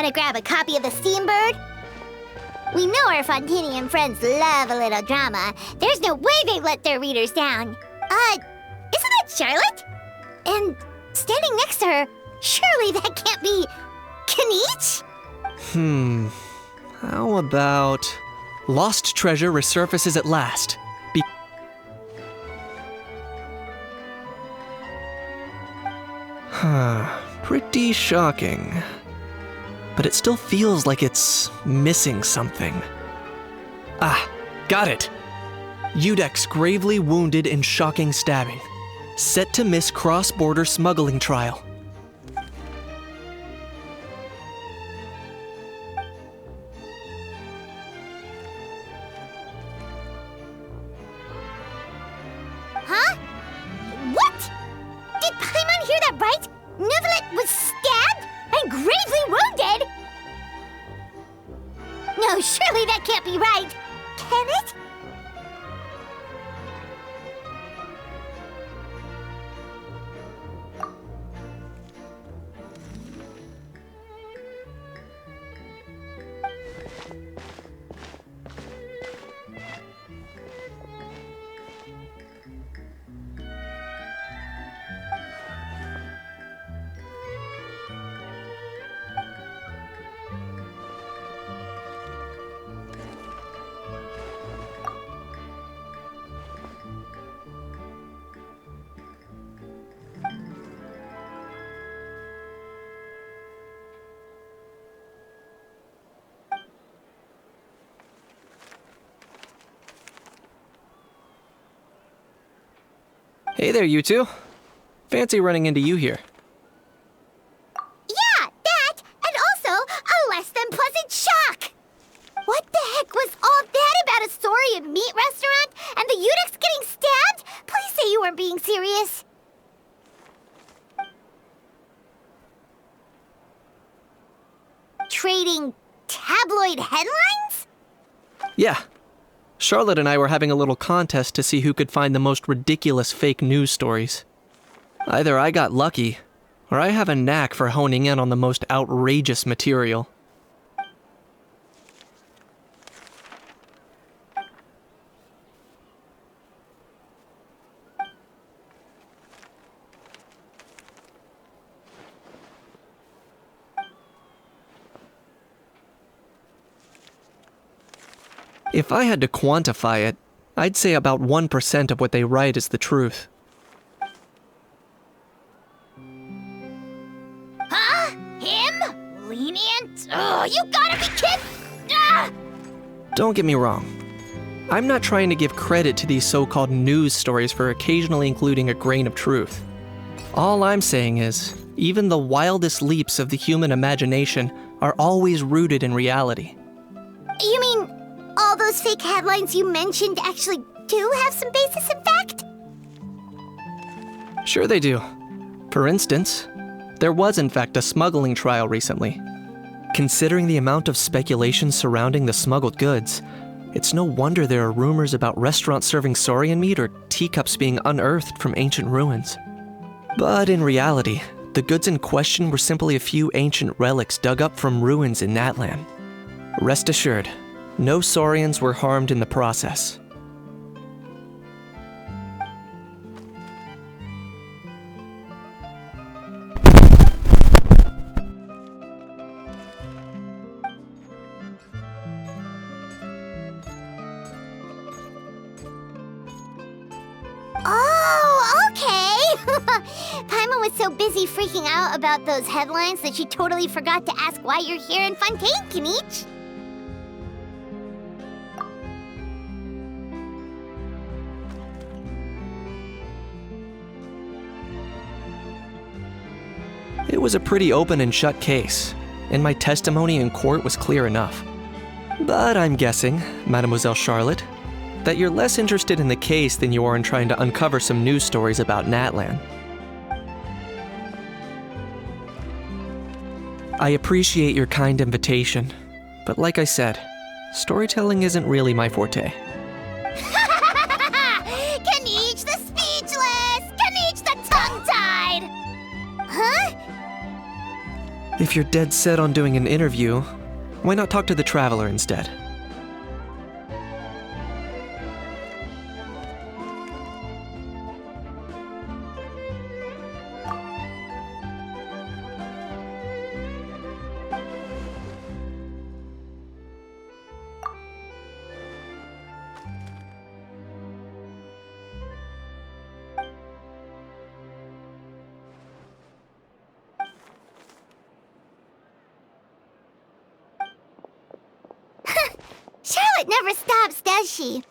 Wanna grab a copy of the Steambird? We know our Fontanian friends love a little drama. There's no way they let their readers down. Isn't that Charlotte? And standing next to her, surely that can't be Kinich? How about... Lost treasure resurfaces at last. Pretty shocking. But it still feels like it's missing something. Ah, got it! Udex gravely wounded in shocking stabbing. Set to miss cross-border smuggling trial. Huh? What? Did Paimon hear that right? Neuvillette was stabbed and gravely wounded? No, surely that can't be right. Can it? Hey there, you two. Fancy running into you here. Yeah, that, and also a less than pleasant shock. What the heck was all that about a Saurian meat restaurant and the Udex getting stabbed? Please say you weren't being serious. Trading tabloid headlines? Yeah. Charlotte and I were having a little contest to see who could find the most ridiculous fake news stories. Either I got lucky, or I have a knack for honing in on the most outrageous material. If I had to quantify it, I'd say about 1% of what they write is the truth. Huh? Him? Lenient? Oh, you gotta be kidding! Ah! Don't get me wrong. I'm not trying to give credit to these so-called news stories for occasionally including a grain of truth. All I'm saying is, even the wildest leaps of the human imagination are always rooted in reality. You mean all those fake headlines you mentioned actually do have some basis in fact? Sure they do. For instance, there was in fact a smuggling trial recently. Considering the amount of speculation surrounding the smuggled goods, it's no wonder there are rumors about restaurants serving saurian meat or teacups being unearthed from ancient ruins. But in reality, the goods in question were simply a few ancient relics dug up from ruins in Natlan. Rest assured, no saurians were harmed in the process. Oh, okay! Paimon was so busy freaking out about those headlines that she totally forgot to ask why you're here in Fontaine, Kinich. It was a pretty open and shut case, and my testimony in court was clear enough. But I'm guessing, Mademoiselle Charlotte, that you're less interested in the case than you are in trying to uncover some news stories about Natlan. I appreciate your kind invitation, but like I said, storytelling isn't really my forte. Kinich the speechless! Kinich the tongue-tied! Huh? If you're dead set on doing an interview, why not talk to the Traveler instead? Charlotte never stops, does she?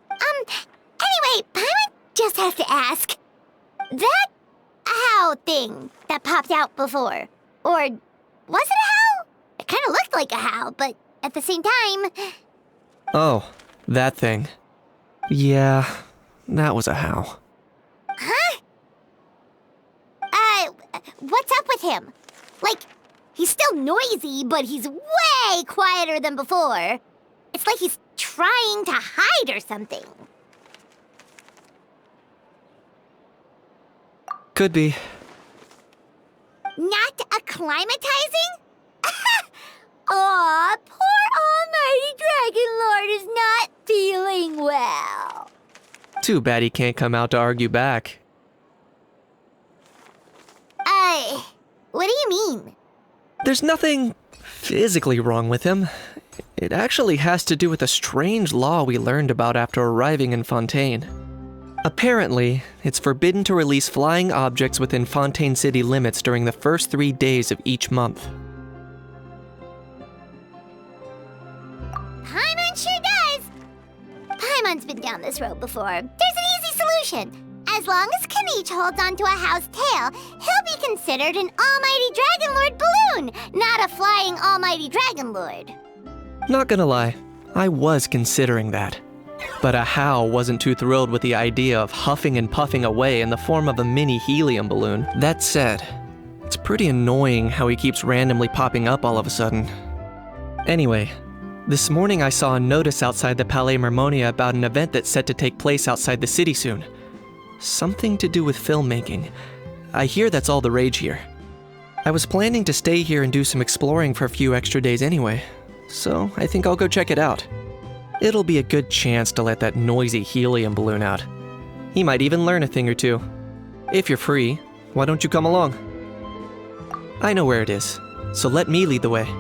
Anyway, Paimon just has to ask. That how thing that popped out before, or was it a how? It kind of looked like a how, but at the same time... Oh, that thing. Yeah, that was a how. Huh? What's up with him? Like, he's still noisy, but he's way quieter than before. It's like he's trying to hide or something. Could be. Not acclimatizing? Aw, poor Almighty Dragon Lord is not feeling well. Too bad he can't come out to argue back. What do you mean? There's nothing physically wrong with him. It actually has to do with a strange law we learned about after arriving in Fontaine. Apparently, it's forbidden to release flying objects within Fontaine city limits during the first 3 days of each month. Paimon sure does! Paimon's been down this road before. There's an easy solution. As long as Kaniche holds onto a how's tail, he'll be considered an Almighty Dragon Lord balloon, not a flying Almighty Dragon Lord. Not gonna lie, I was considering that. But a how wasn't too thrilled with the idea of huffing and puffing away in the form of a mini helium balloon. That said, it's pretty annoying how he keeps randomly popping up all of a sudden. Anyway, this morning I saw a notice outside the Palais Mermonia about an event that's set to take place outside the city soon. Something to do with filmmaking. I hear that's all the rage here. I was planning to stay here and do some exploring for a few extra days anyway, so I think I'll go check it out. It'll be a good chance to let that noisy helium balloon out. He might even learn a thing or two. If you're free, why don't you come along? I know where it is, so let me lead the way.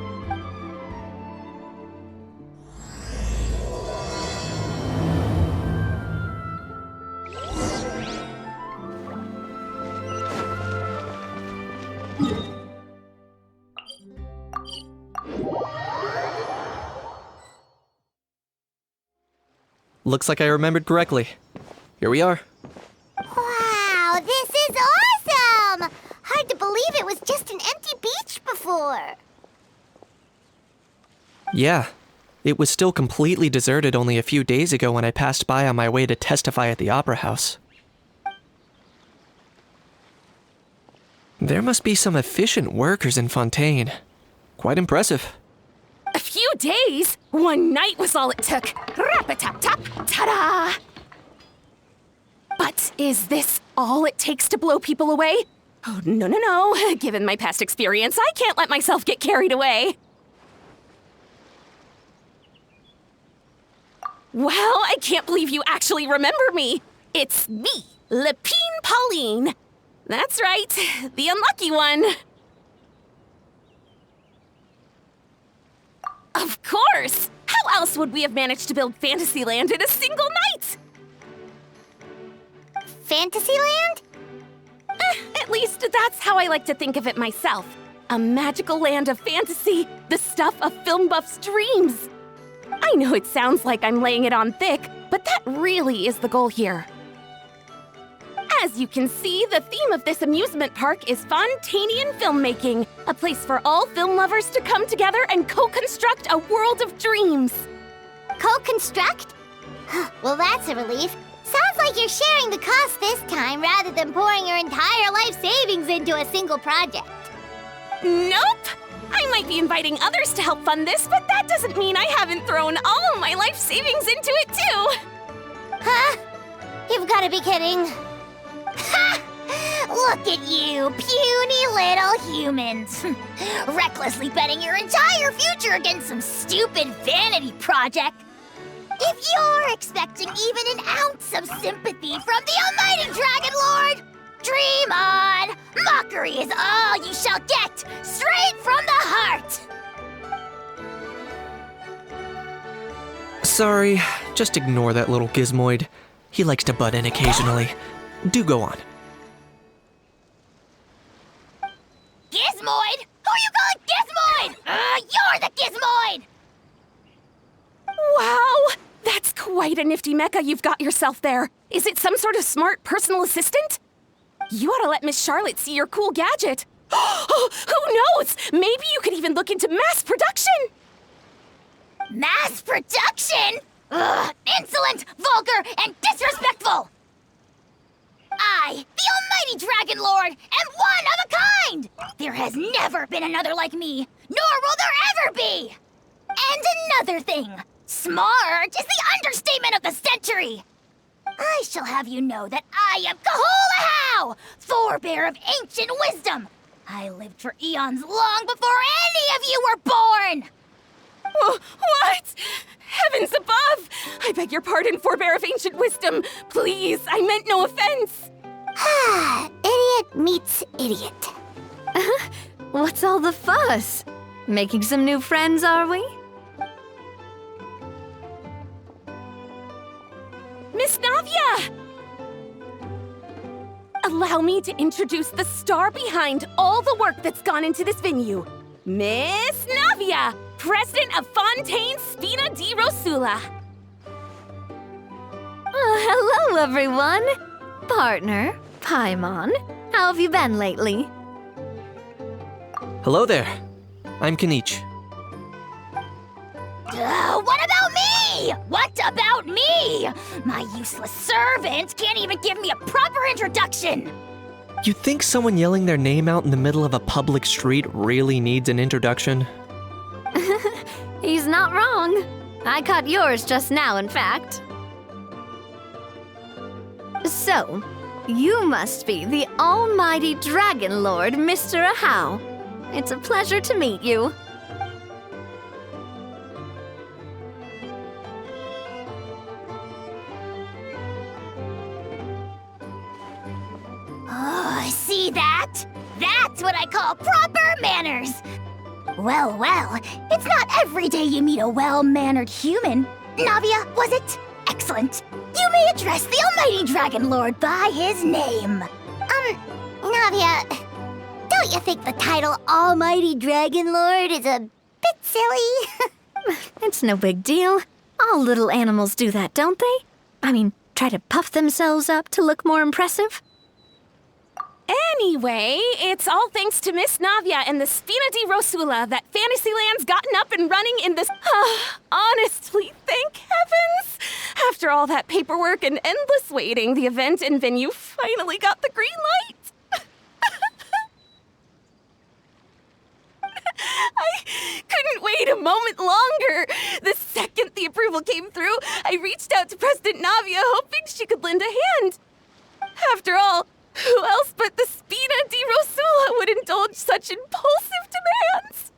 Looks like I remembered correctly. Here we are. Wow, this is awesome! Hard to believe it was just an empty beach before. Yeah, it was still completely deserted only a few days ago when I passed by on my way to testify at the Opera House. There must be some efficient workers in Fontaine. Quite impressive. A few days? One night was all it took. Rap-a-tap-tap, ta-da! But is this all it takes to blow people away? Oh, no. Given my past experience, I can't let myself get carried away. Well, I can't believe you actually remember me. It's me, Lepine Pauline. That's right, the unlucky one. Of course! How else would we have managed to build Fantasyland in a single night? Fantasyland? At least that's how I like to think of it myself. A magical land of fantasy, the stuff of film buffs' dreams. I know it sounds like I'm laying it on thick, but that really is the goal here. As you can see, the theme of this amusement park is Fontainian filmmaking, a place for all film lovers to come together and co-construct a world of dreams. Co-construct? Well, that's a relief. Sounds like you're sharing the cost this time rather than pouring your entire life savings into a single project. Nope! I might be inviting others to help fund this, but that doesn't mean I haven't thrown all my life savings into it too! Huh? You've got to be kidding. Ha! Look at you, puny little humans. Recklessly betting your entire future against some stupid vanity project. If you're expecting even an ounce of sympathy from the almighty Dragon Lord, dream on! Mockery is all you shall get, straight from the heart! Sorry, just ignore that little gizmoid. He likes to butt in occasionally. Do go on. Gizmoid? Who you calling Gizmoid? You're the Gizmoid! Wow! That's quite a nifty mecha you've got yourself there. Is it some sort of smart personal assistant? You ought to let Miss Charlotte see your cool gadget. Who knows? Maybe you could even look into mass production. Mass production? Ugh, insolent, vulgar, and disrespectful! I, the almighty Dragon Lord, am one of a kind! There has never been another like me, nor will there ever be! And another thing, smart is the understatement of the century! I shall have you know that I am Kahulahau, forebear of ancient wisdom! I lived for eons long before any of you were born! What? Heavens above! I beg your pardon, forebear of ancient wisdom. Please, I meant no offense. Idiot meets idiot. What's all the fuss? Making some new friends, are we? Miss Navia! Allow me to introduce the star behind all the work that's gone into this venue. Miss Navia, president of Fontaine Spina di Rosula. Hello, everyone. Partner, Paimon, how have you been lately? Hello there. I'm Kenichi. What about me? What about me? My useless servant can't even give me a proper introduction. You think someone yelling their name out in the middle of a public street really needs an introduction? He's not wrong. I caught yours just now, in fact. So, you must be the almighty Dragon Lord, Mr. Ahau. It's a pleasure to meet you. Oh, see that? That's what I call proper manners. Well, it's not every day you meet a well-mannered human. Navia, was it? Excellent. You may address the almighty Dragon Lord by his name. Navia, don't you think the title Almighty Dragon Lord is a bit silly? It's no big deal. All little animals do that, don't they? I mean, try to puff themselves up to look more impressive. Anyway, it's all thanks to Miss Navia and the Spina di Rosula that Fantasyland's gotten up and running in this... honestly, thank heavens! After all that paperwork and endless waiting, the event and venue finally got the green light. I couldn't wait a moment longer. The second the approval came through, I reached out to President Navia hoping she could lend a hand. After all, who else but the Spina di Rosula would indulge such impulsive demands?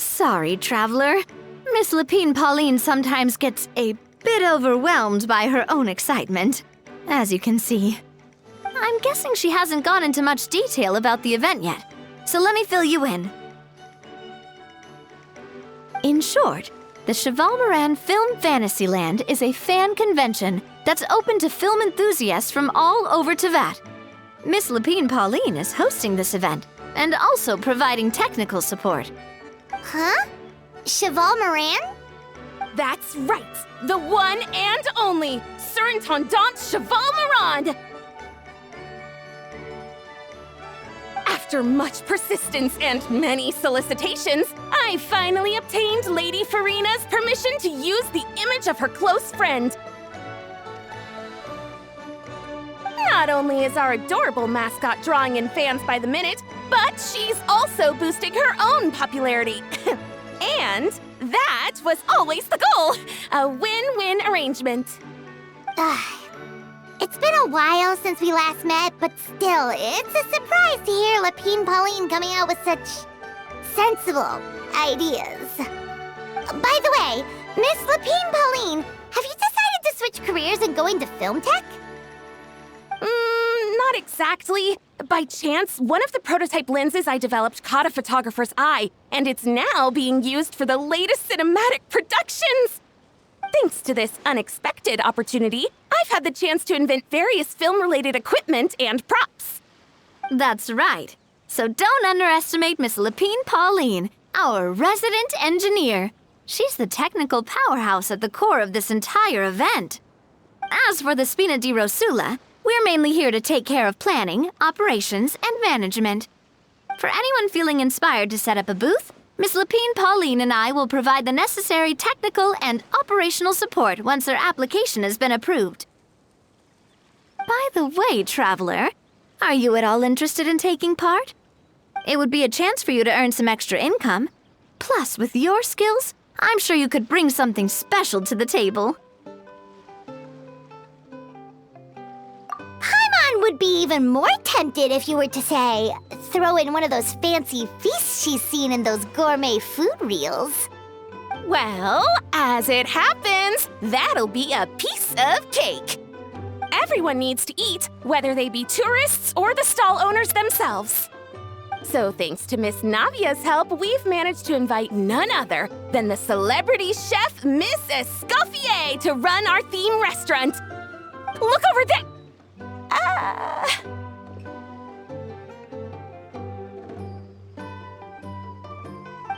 Sorry, traveler. Miss Lapine Pauline sometimes gets a bit overwhelmed by her own excitement, as you can see. I'm guessing she hasn't gone into much detail about the event yet, so let me fill you in. In short, the Cheval Moran Film Fantasyland is a fan convention that's open to film enthusiasts from all over Teyvat. Miss Lapine Pauline is hosting this event and also providing technical support. Huh? Cheval Moran? That's right, the one and only Surintendant Cheval Moran! After much persistence and many solicitations, I finally obtained Lady Farina's permission to use the image of her close friend. Not only is our adorable mascot drawing in fans by the minute, but she's also boosting her own popularity. And That was always the goal. A win-win arrangement. It's been a while since we last met, but still, it's a surprise to hear Lapine Pauline coming out with such sensible ideas. By the way, Miss Lapine Pauline, have you decided to switch careers and go into film tech? Not exactly. By chance, one of the prototype lenses I developed caught a photographer's eye, and it's now being used for the latest cinematic productions. Thanks to this unexpected opportunity, I've had the chance to invent various film-related equipment and props. That's right. So don't underestimate Miss Lapine Pauline, our resident engineer. She's the technical powerhouse at the core of this entire event. As for the Spina di Rosula, we're mainly here to take care of planning, operations, and management. For anyone feeling inspired to set up a booth, Miss Lapine Pauline and I will provide the necessary technical and operational support once their application has been approved. By the way, traveler, are you at all interested in taking part? It would be a chance for you to earn some extra income. Plus, with your skills, I'm sure you could bring something special to the table. Paimon would be even more tempted if you were to, say, throw in one of those fancy feasts she's seen in those gourmet food reels. Well, as it happens, that'll be a piece of cake. Everyone needs to eat, whether they be tourists or the stall owners themselves. So thanks to Miss Navia's help, we've managed to invite none other than the celebrity chef, Miss Escoffier, to run our theme restaurant. Look over there!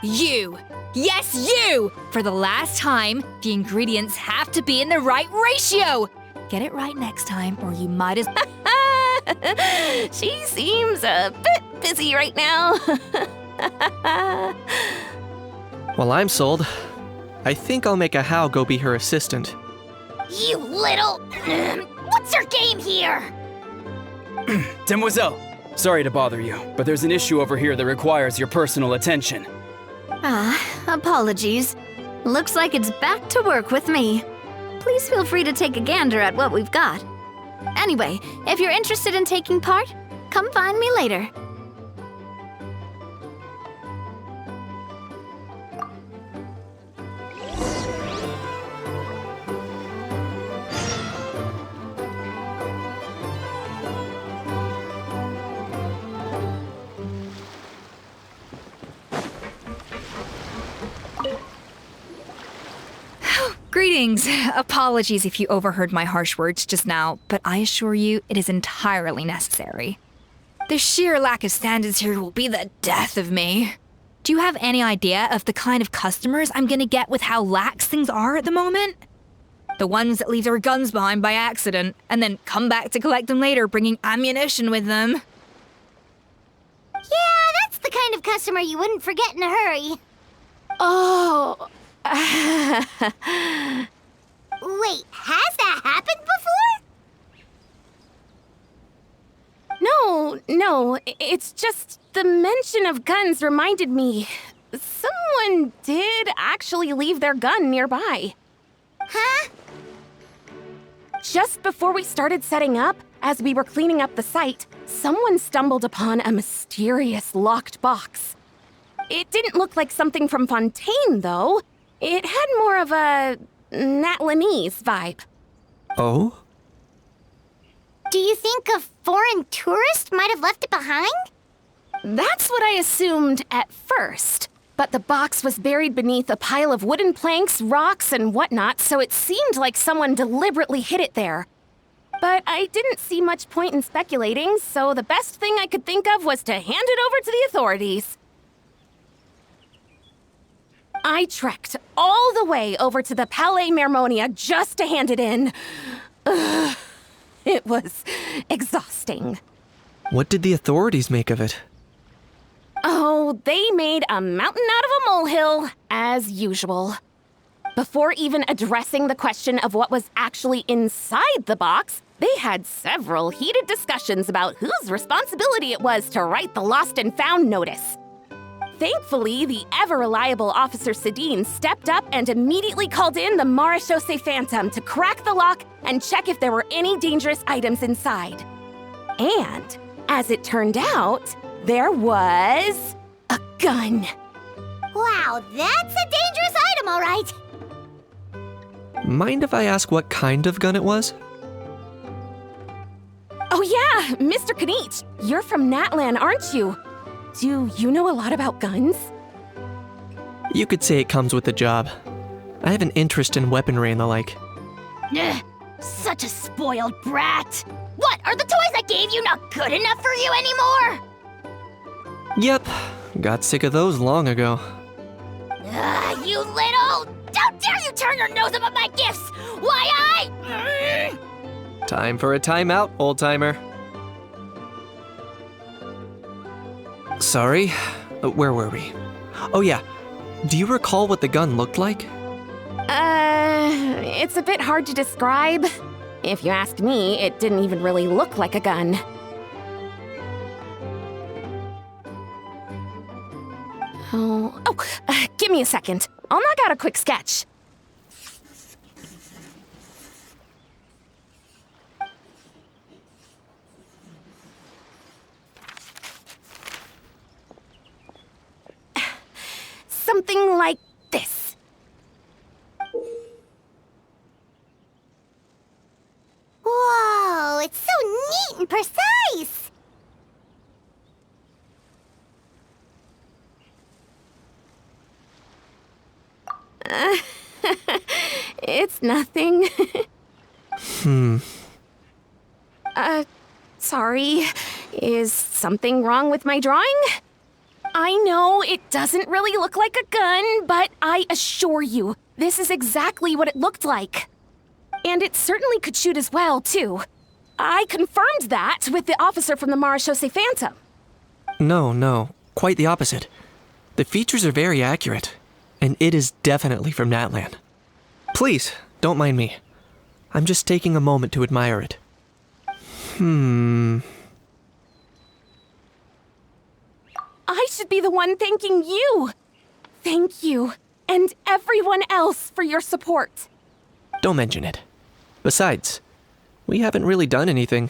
You! Yes, you! For the last time, the ingredients have to be in the right ratio! Get it right next time, or you might as... She seems a bit busy right now. Well, I'm sold. I think I'll make a How go be her assistant. You little... What's your game here? Demoiselle, sorry to bother you, but there's an issue over here that requires your personal attention. Apologies. Looks like it's back to work with me. Please feel free to take a gander at what we've got. Anyway, if you're interested in taking part, come find me later. Greetings. Apologies if you overheard my harsh words just now, but I assure you it is entirely necessary. The sheer lack of standards here will be the death of me. Do you have any idea of the kind of customers I'm gonna get with how lax things are at the moment? The ones that leave their guns behind by accident and then come back to collect them later bringing ammunition with them. Yeah, that's the kind of customer you wouldn't forget in a hurry. Oh... Wait, has that happened before? No, it's just the mention of guns reminded me. Someone did actually leave their gun nearby. Huh? Just before we started setting up, as we were cleaning up the site, someone stumbled upon a mysterious locked box. It didn't look like something from Fontaine, though. It had more of a Natlanese vibe. Oh? Do you think a foreign tourist might have left it behind? That's what I assumed at first. But the box was buried beneath a pile of wooden planks, rocks, and whatnot, so it seemed like someone deliberately hid it there. But I didn't see much point in speculating, so the best thing I could think of was to hand it over to the authorities. I trekked all the way over to the Palais Mermonia just to hand it in. Ugh, it was exhausting. What did the authorities make of it? Oh, they made a mountain out of a molehill, as usual. Before even addressing the question of what was actually inside the box, they had several heated discussions about whose responsibility it was to write the lost and found notice. Thankfully, the ever-reliable Officer Sedine stepped up and immediately called in the Marechaussee Phantom to crack the lock and check if there were any dangerous items inside. And, as it turned out, there was a gun. Wow, that's a dangerous item, all right. Mind if I ask what kind of gun it was? Oh yeah, Mr. Kanich, you're from Natlan, aren't you? Do you know a lot about guns? You could say it comes with the job. I have an interest in weaponry and the like. Ugh, such a spoiled brat. What, are the toys I gave you not good enough for you anymore? Yep, got sick of those long ago. Ugh, you little... How dare you turn your nose up at my gifts? Why Time for a timeout, old-timer. Sorry, where were we? Oh yeah, do you recall what the gun looked like? It's a bit hard to describe. If you ask me, it didn't even really look like a gun. Give me a second. I'll knock out a quick sketch. Something like this. Whoa, it's so neat and precise. It's nothing. Sorry. Is something wrong with my drawing? I know it doesn't really look like a gun, but I assure you, this is exactly what it looked like. And it certainly could shoot as well, too. I confirmed that with the officer from the Marechaussee Phantom. No, quite the opposite. The features are very accurate, and it is definitely from Natlan. Please, don't mind me. I'm just taking a moment to admire it. I should be the one thanking you. Thank you, and everyone else for your support. Don't mention it. Besides, we haven't really done anything.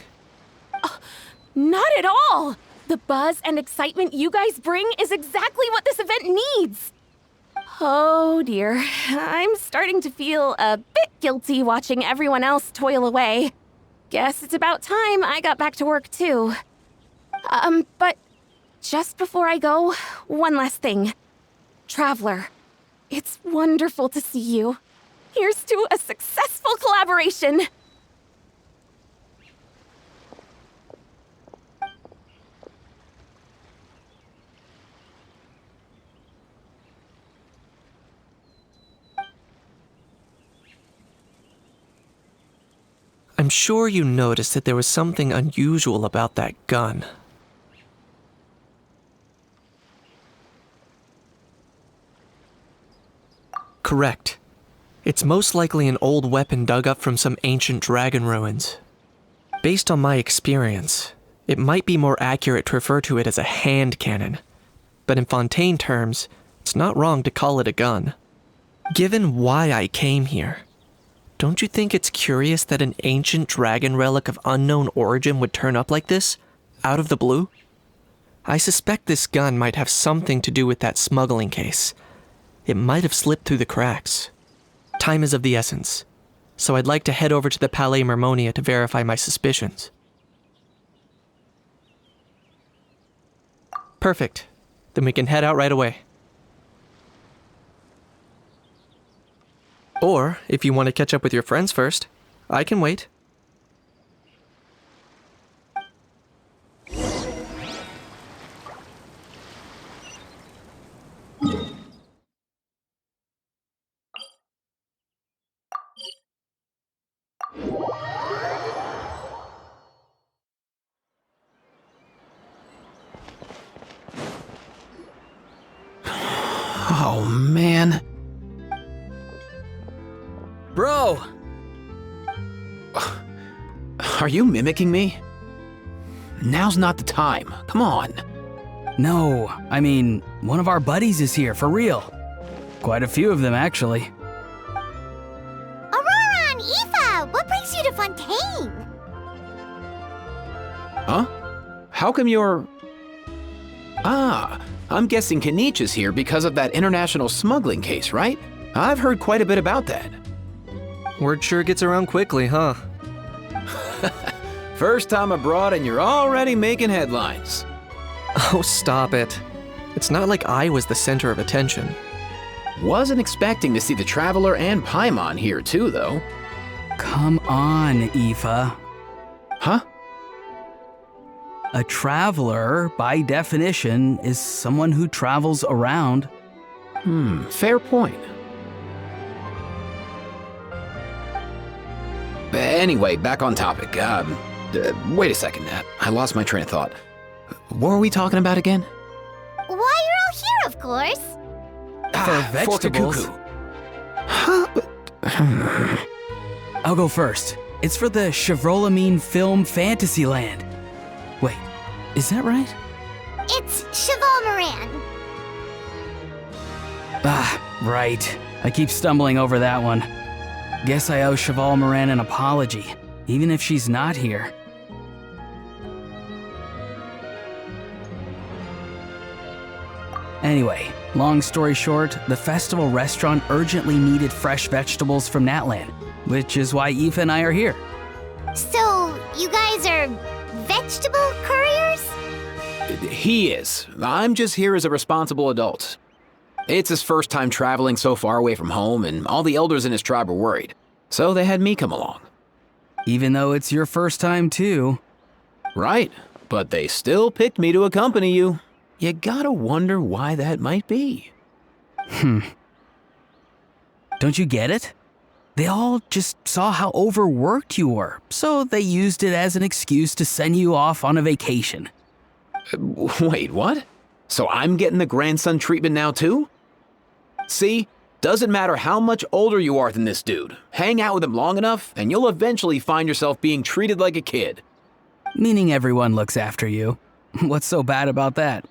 Not at all. The buzz and excitement you guys bring is exactly what this event needs. Oh dear, I'm starting to feel a bit guilty watching everyone else toil away. Guess it's about time I got back to work too. But just before I go, one last thing. Traveler, it's wonderful to see you. Here's to a successful collaboration. I'm sure you noticed that there was something unusual about that gun. Correct. It's most likely an old weapon dug up from some ancient dragon ruins. Based on my experience, it might be more accurate to refer to it as a hand cannon. But in Fontaine terms, it's not wrong to call it a gun. Given why I came here, don't you think it's curious that an ancient dragon relic of unknown origin would turn up like this, out of the blue? I suspect this gun might have something to do with that smuggling case. It might have slipped through the cracks. Time is of the essence, so I'd like to head over to the Palais Mermonia to verify my suspicions. Perfect. Then we can head out right away. Or, if you want to catch up with your friends first, I can wait. Oh, man. Bro! Are you mimicking me? Now's not the time. Come on. No, I mean, one of our buddies is here, for real. Quite a few of them, actually. Aurora and Aoife, what brings you to Fontaine? Huh? How come you're... Ah, I'm guessing Kanich is here because of that international smuggling case, right? I've heard quite a bit about that. Word sure gets around quickly, huh? First time abroad and you're already making headlines. Oh, stop it. It's not like I was the center of attention. Wasn't expecting to see the Traveler and Paimon here too, though. Come on, Aoife. Huh? A traveler, by definition, is someone who travels around. Fair point. Anyway, back on topic. Wait a second. I lost my train of thought. What were we talking about again? Why, you're all here, of course. For vegetables. Kakuku. I'll go first. It's for the Chevrolamine Film Fantasyland. Wait, is that right? It's Cheval Moran. Ah, right. I keep stumbling over that one. Guess I owe Cheval Moran an apology, even if she's not here. Anyway, long story short, the festival restaurant urgently needed fresh vegetables from Natland, which is why Aoife and I are here. So, you guys are vegetable couriers? He is. I'm just here as a responsible adult. It's his first time traveling so far away from home, and all the elders in his tribe were worried. So they had me come along. Even though it's your first time too. Right, but they still picked me to accompany you. You gotta wonder why that might be. Don't you get it? They all just saw how overworked you were, so they used it as an excuse to send you off on a vacation. Wait, what? So I'm getting the grandson treatment now too? See, doesn't matter how much older you are than this dude. Hang out with him long enough, and you'll eventually find yourself being treated like a kid. Meaning everyone looks after you. What's so bad about that?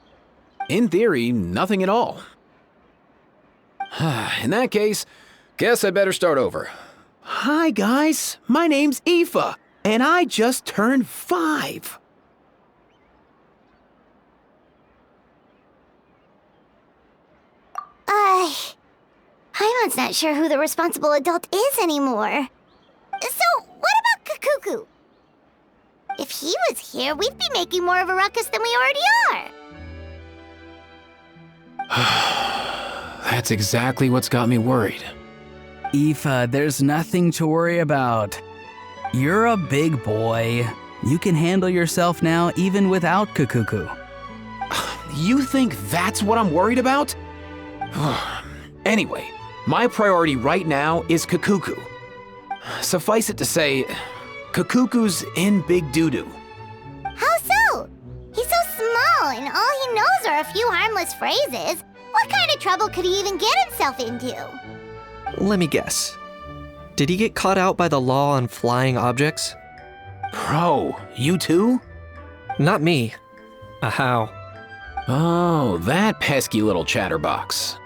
In theory, nothing at all. In that case, guess I better start over. Hi guys, my name's Aoife, and I just turned 5. Paimon's not sure who the responsible adult is anymore. So, what about Kakuku? If he was here, we'd be making more of a ruckus than we already are. That's exactly what's got me worried. Aoife, there's nothing to worry about. You're a big boy. You can handle yourself now even without Kakuku. You think that's what I'm worried about? Anyway, my priority right now is Kakuku. Suffice it to say, Kakuku's in big doo-doo. How so? He's so small, and all he knows are a few harmless phrases. What kind of trouble could he even get himself into? Let me guess. Did he get caught out by the law on flying objects? Bro, you too? Not me. How? Oh, that pesky little chatterbox.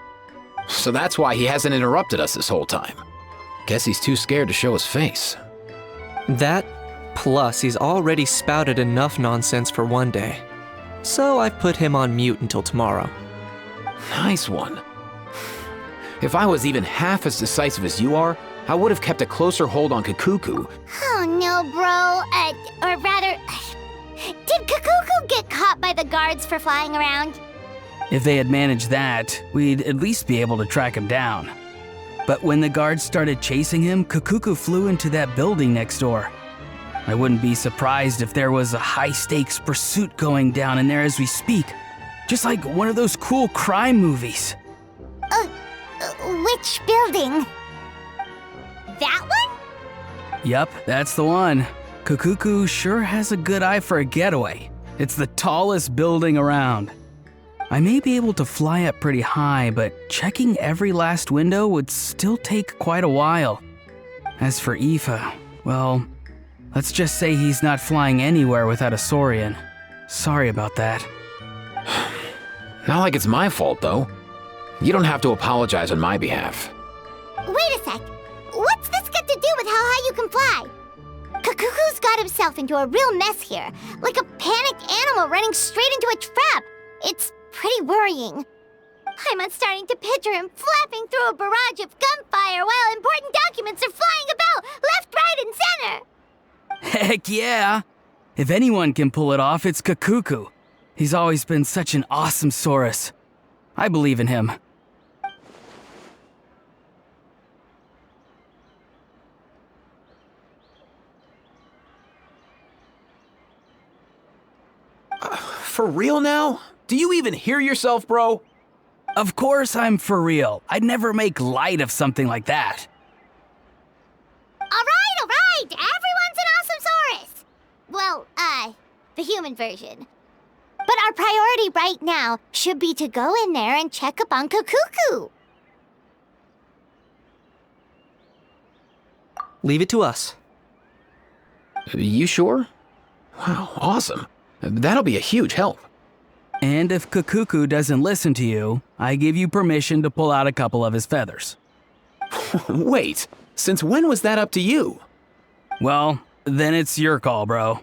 So that's why he hasn't interrupted us this whole time. Guess he's too scared to show his face. That, plus he's already spouted enough nonsense for one day. So I've put him on mute until tomorrow. Nice one. If I was even half as decisive as you are, I would have kept a closer hold on Kakuku. Oh no, bro. Or rather, did Kakuku get caught by the guards for flying around? If they had managed that, we'd at least be able to track him down. But when the guards started chasing him, Kakuku flew into that building next door. I wouldn't be surprised if there was a high-stakes pursuit going down in there as we speak. Just like one of those cool crime movies. Which building? That one? Yup, that's the one. Kakuku sure has a good eye for a getaway. It's the tallest building around. I may be able to fly up pretty high, but checking every last window would still take quite a while. As for Aoife, well, let's just say he's not flying anywhere without a Saurian. Sorry about that. Not like it's my fault, though. You don't have to apologize on my behalf. Wait a sec. What's this got to do with how high you can fly? Kakuku's got himself into a real mess here, like a panicked animal running straight into a trap. It's pretty worrying. I'm starting to picture him flapping through a barrage of gunfire while important documents are flying about left, right, and center. Heck yeah! If anyone can pull it off, it's Kakuku. He's always been such an awesome Saurus. I believe in him. For real now? Do you even hear yourself, bro? Of course I'm for real. I'd never make light of something like that. All right. Everyone's an awesome Saurus. Well, the human version. But our priority right now should be to go in there and check up on Kakuku. Leave it to us. You sure? Wow, awesome. That'll be a huge help. And if Kakuku doesn't listen to you, I give you permission to pull out a couple of his feathers. Wait, since when was that up to you? Well, then it's your call, bro.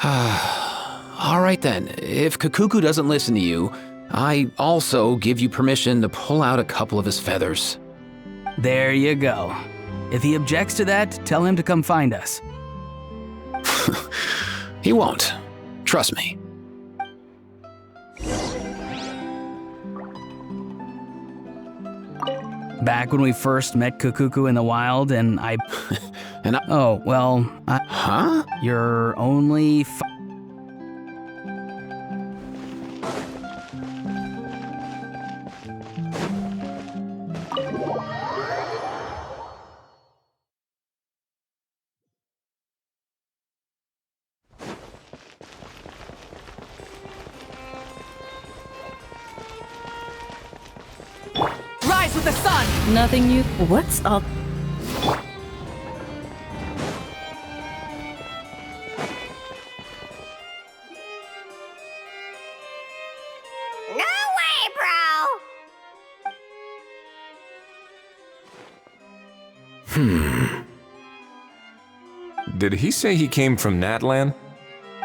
All right then, if Kakuku doesn't listen to you, I also give you permission to pull out a couple of his feathers. There you go. If he objects to that, tell him to come find us. He won't. Trust me. Back when we first met Kakuku in the wild and I... And I... Oh, well, Huh? You're only... Rise with the sun! Nothing new. What's up? No way, bro! Did he say he came from Natlan?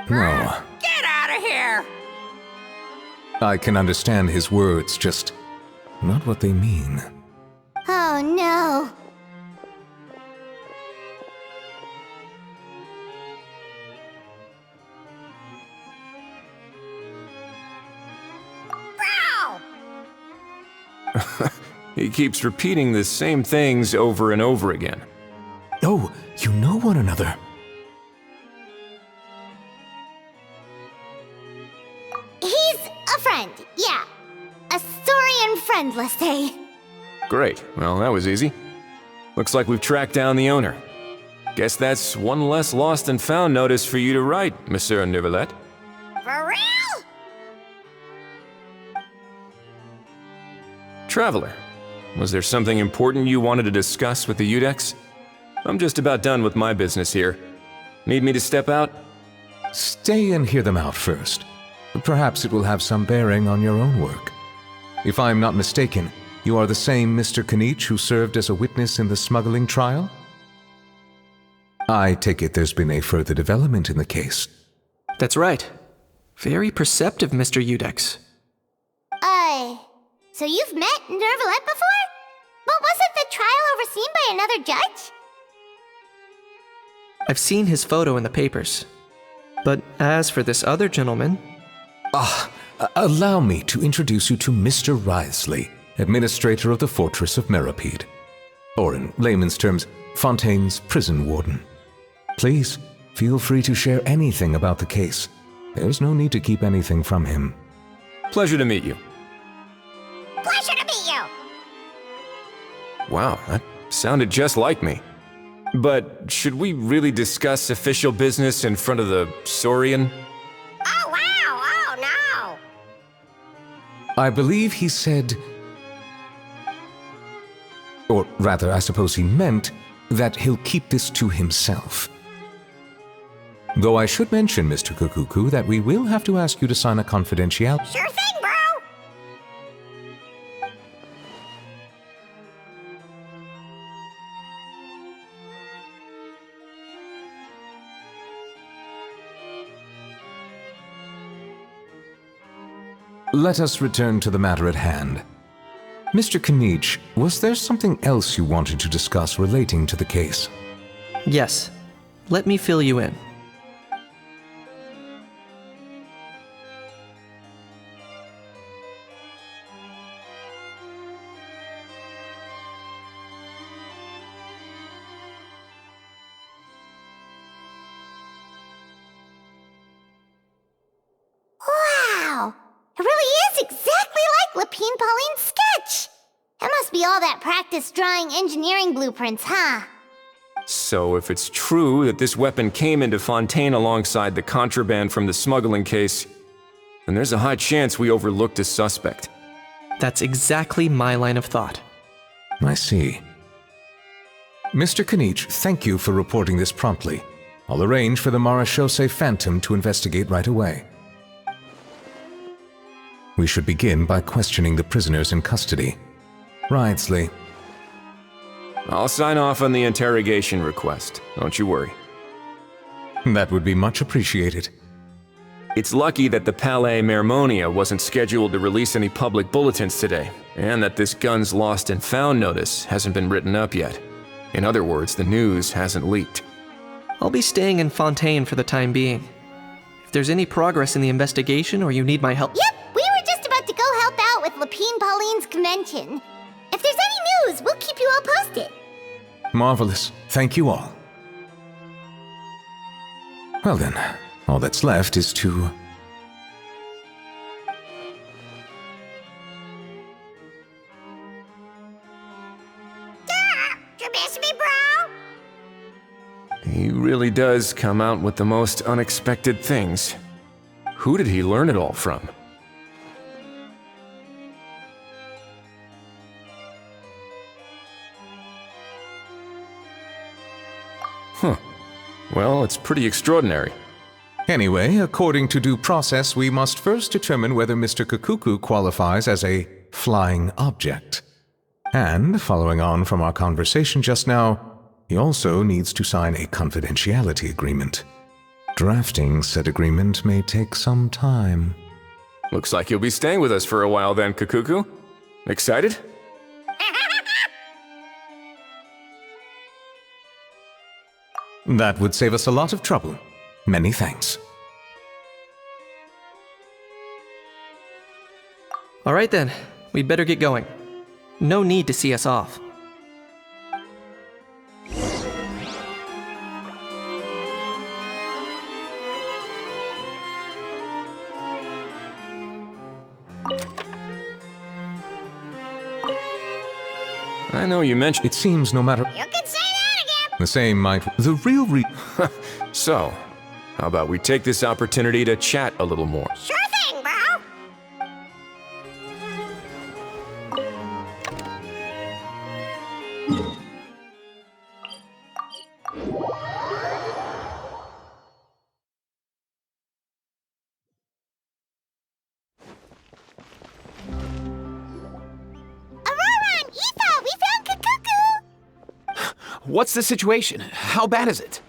No, Get out of here! I can understand his words, just not what they mean. Oh no. He keeps repeating the same things over and over again. Oh, you know one another. He's a friend, yeah. A Saurian friend, let's say. Great, well, that was easy. Looks like we've tracked down the owner. Guess that's one less lost and found notice for you to write, Monsieur Neuvillette. For real? Traveler, was there something important you wanted to discuss with the Udex? I'm just about done with my business here. Need me to step out? Stay and hear them out first. Perhaps it will have some bearing on your own work. If I'm not mistaken, you are the same Mr. Kanich who served as a witness in the smuggling trial? I take it there's been a further development in the case. That's right. Very perceptive, Mr. Udex. So you've met Neuvillette before? But wasn't the trial overseen by another judge? I've seen his photo in the papers. But as for this other gentleman... Allow me to introduce you to Mr. Wriothesley, administrator of the Fortress of Meripede. Or in layman's terms, Fontaine's prison warden. Please, feel free to share anything about the case. There's no need to keep anything from him. Pleasure to meet you. Pleasure to meet you! Wow, that sounded just like me. But should we really discuss official business in front of the Saurian? Oh, wow! Oh, no! I believe he said... Or rather, I suppose he meant that he'll keep this to himself. Though I should mention, Mr. Kakuku, that we will have to ask you to sign a confidentiality... Sure thing, bro! let us return to the matter at hand. Mr. Kanich, was there something else you wanted to discuss relating to the case? Yes. Let me fill you in. Wow! It really is exactly like Lapine Pauline's sketch! That must be all that practice drawing engineering blueprints, huh? So if it's true that this weapon came into Fontaine alongside the contraband from the smuggling case, then there's a high chance we overlooked a suspect. That's exactly my line of thought. I see. Mr. Kanich, thank you for reporting this promptly. I'll arrange for the Marechaussee Phantom to investigate right away. We should begin by questioning the prisoners in custody. Ridesley. I'll sign off on the interrogation request, don't you worry. That would be much appreciated. It's lucky that the Palais Mermonia wasn't scheduled to release any public bulletins today, and that this guns lost and found notice hasn't been written up yet. In other words, the news hasn't leaked. I'll be staying in Fontaine for the time being. If there's any progress in the investigation or you need my help... Yep, we were just about to go help out with Lapine Pauline's convention. If there's any news, we'll keep you all posted. Marvelous. Thank you all. Well then, all that's left is to... You miss me, bro? He really does come out with the most unexpected things. Who did he learn it all from? Huh. Well, it's pretty extraordinary. Anyway, according to due process, we must first determine whether Mr. Kakuku qualifies as a flying object. And, following on from our conversation just now, he also needs to sign a confidentiality agreement. Drafting said agreement may take some time. Looks like you'll be staying with us for a while then, Kakuku. Excited? That would save us a lot of trouble. Many thanks. All right then, we'd better get going. No need to see us off. I know you mentioned... It seems no matter... You can say that again! The same might... The real So, how about we take this opportunity to chat a little more? Sure thing, bro! What's the situation? How bad is it?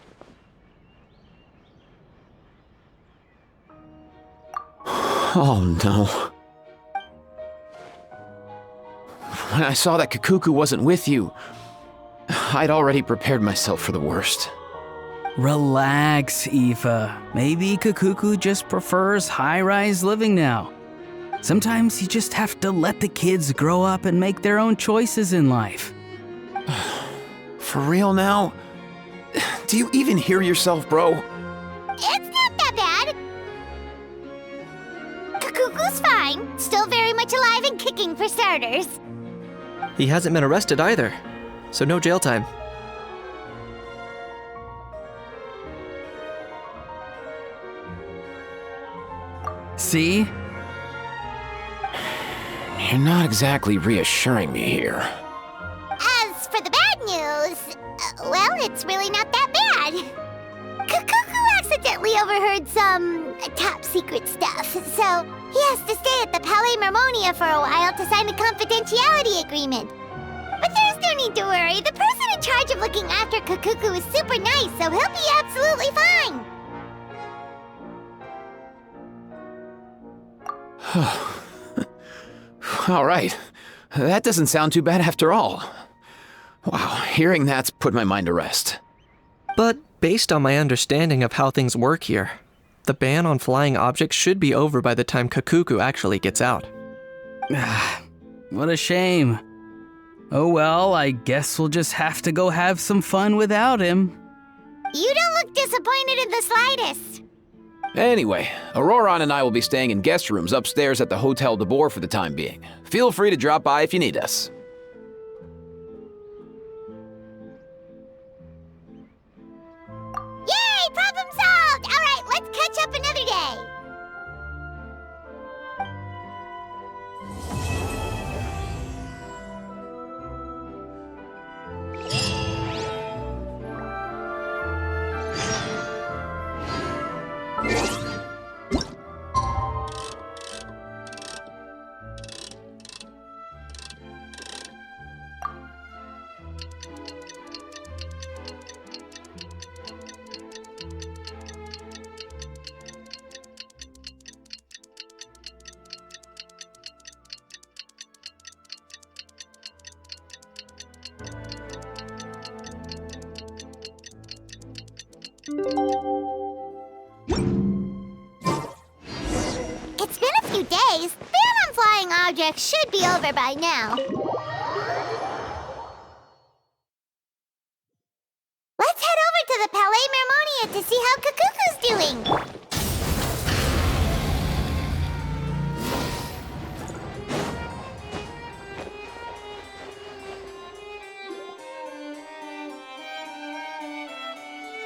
Oh no. When I saw that Kakuku wasn't with you, I'd already prepared myself for the worst. Relax, Aoife. Maybe Kakuku just prefers high-rise living now. Sometimes you just have to let the kids grow up and make their own choices in life. For real now? Do you even hear yourself, bro? It's not that bad. Kakuku's fine. Still very much alive and kicking for starters. He hasn't been arrested either, so no jail time. See? You're not exactly reassuring me here. As for the bad news, well, it's really not that bad. Kakuku accidentally overheard some top secret stuff, so he has to stay at the Palais Mermonia for a while to sign a confidentiality agreement. But there's no need to worry. The person in charge of looking after Kakuku is super nice, so he'll be absolutely fine. All right. That doesn't sound too bad after all. Wow, hearing that's put my mind to rest. But based on my understanding of how things work here, the ban on flying objects should be over by the time Kakuku actually gets out. What a shame. Oh well, I guess we'll just have to go have some fun without him. You don't look disappointed in the slightest. Anyway, Auroron and I will be staying in guest rooms upstairs at the Hotel de Boer for the time being. Feel free to drop by if you need us. Yay! Problem solved! All right, let's catch up another day. It's been a few days. Ban on flying objects should be over by now. Let's head over to the Palais Mermonia to see how Kakuku's doing.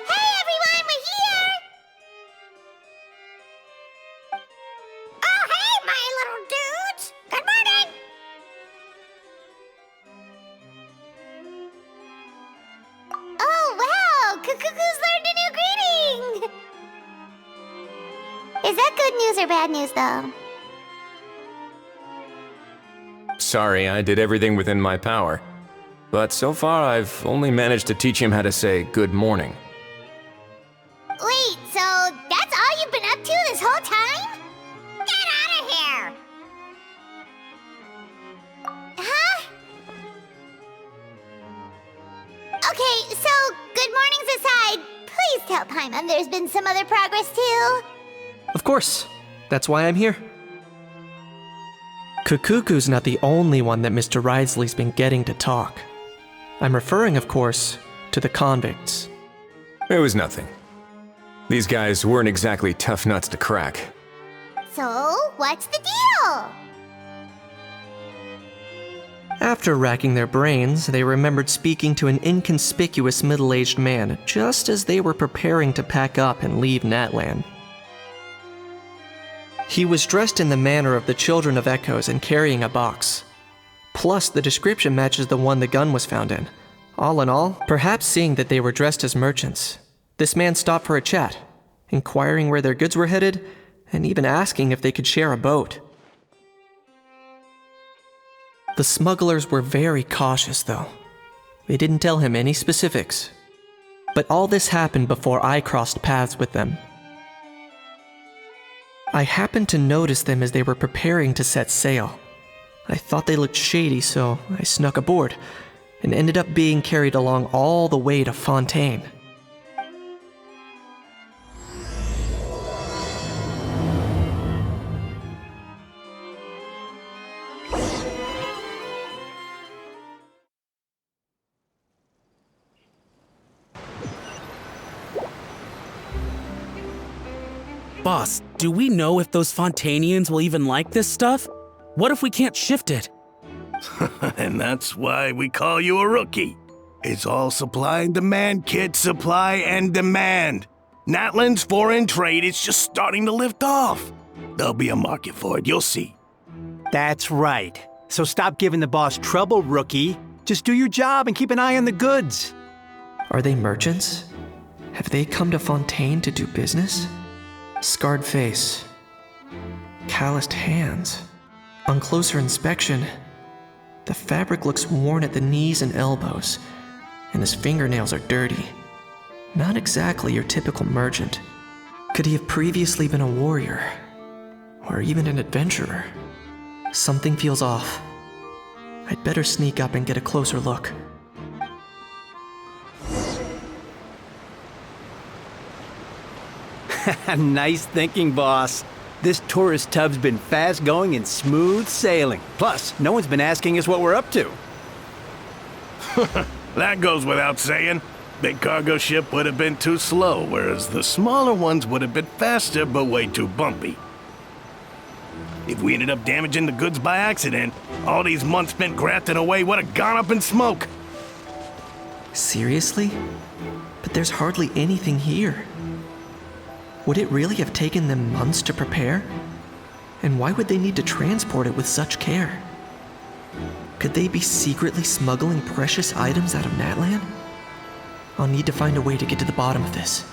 Hey everyone, we're here! Oh, hey, my little dudes! Good morning! Oh, wow! Kakuku's learned a new greeting! Is that good news or bad news, though? Sorry, I did everything within my power. But so far, I've only managed to teach him how to say good morning. Wait, so that's all you've been up to this whole time? Get out of here! Huh? Okay, so good mornings aside, please tell Paimon there's been some other progress too. Of course. That's why I'm here. Kakuku's not the only one that Mr. Risley's been getting to talk. I'm referring, of course, to the convicts. It was nothing. These guys weren't exactly tough nuts to crack. So, what's the deal? After racking their brains, they remembered speaking to an inconspicuous middle-aged man just as they were preparing to pack up and leave Natlan. He was dressed in the manner of the Children of Echoes and carrying a box. Plus, the description matches the one the gun was found in. All in all, perhaps seeing that they were dressed as merchants, this man stopped for a chat, inquiring where their goods were headed, and even asking if they could share a boat. The smugglers were very cautious, though. They didn't tell him any specifics. But all this happened before I crossed paths with them. I happened to notice them as they were preparing to set sail. I thought they looked shady, so I snuck aboard, and ended up being carried along all the way to Fontaine. Boss, do we know if those Fontanians will even like this stuff? What if we can't shift it? And that's why we call you a rookie. It's all supply and demand, kid. Supply and demand. Natlan's foreign trade is just starting to lift off. There'll be a market for it, you'll see. That's right. So stop giving the boss trouble, rookie. Just do your job and keep an eye on the goods. Are they merchants? Have they come to Fontaine to do business? Scarred face. Calloused hands. On closer inspection, the fabric looks worn at the knees and elbows, and his fingernails are dirty. Not exactly your typical merchant. Could he have previously been a warrior? Or even an adventurer? Something feels off. I'd better sneak up and get a closer look. Nice thinking, boss. This tourist tub's been fast-going and smooth sailing. Plus, no one's been asking us what we're up to. That goes without saying. Big cargo ship would have been too slow, whereas the smaller ones would have been faster but way too bumpy. If we ended up damaging the goods by accident, all these months spent grafting away would have gone up in smoke. Seriously? But there's hardly anything here. Would it really have taken them months to prepare? And why would they need to transport it with such care? Could they be secretly smuggling precious items out of Natlan? I'll need to find a way to get to the bottom of this.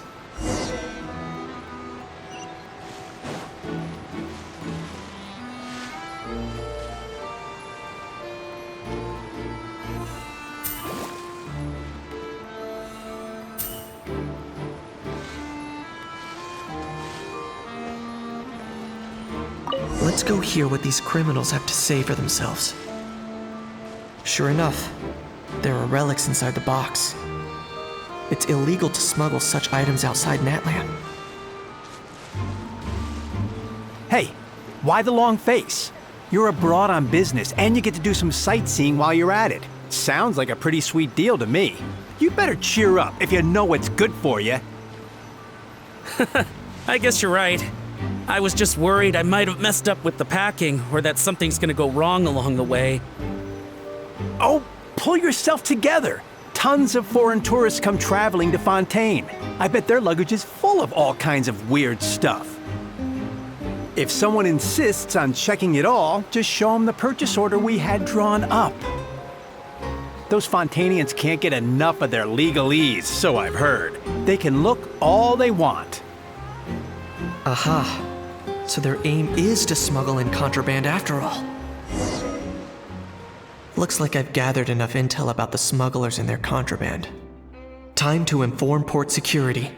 Let's go hear what these criminals have to say for themselves. Sure enough, there are relics inside the box. It's illegal to smuggle such items outside Natlan. Hey, why the long face? You're abroad on business, and you get to do some sightseeing while you're at it. Sounds like a pretty sweet deal to me. You better cheer up if you know what's good for you. I guess you're right. I was just worried I might have messed up with the packing, or that something's gonna go wrong along the way. Oh, pull yourself together. Tons of foreign tourists come traveling to Fontaine. I bet their luggage is full of all kinds of weird stuff. If someone insists on checking it all, just show them the purchase order we had drawn up. Those Fontainians can't get enough of their legalese, so I've heard. They can look all they want. Aha. So their aim is to smuggle in contraband after all. Looks like I've gathered enough intel about the smugglers and their contraband. Time to inform port security.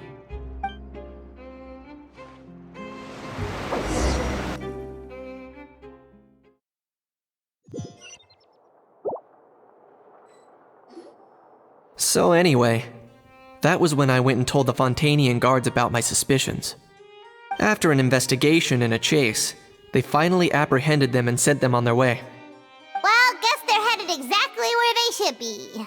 So anyway, that was when I went and told the Fontainian guards about my suspicions. After an investigation and a chase, they finally apprehended them and sent them on their way. Well, guess they're headed exactly where they should be.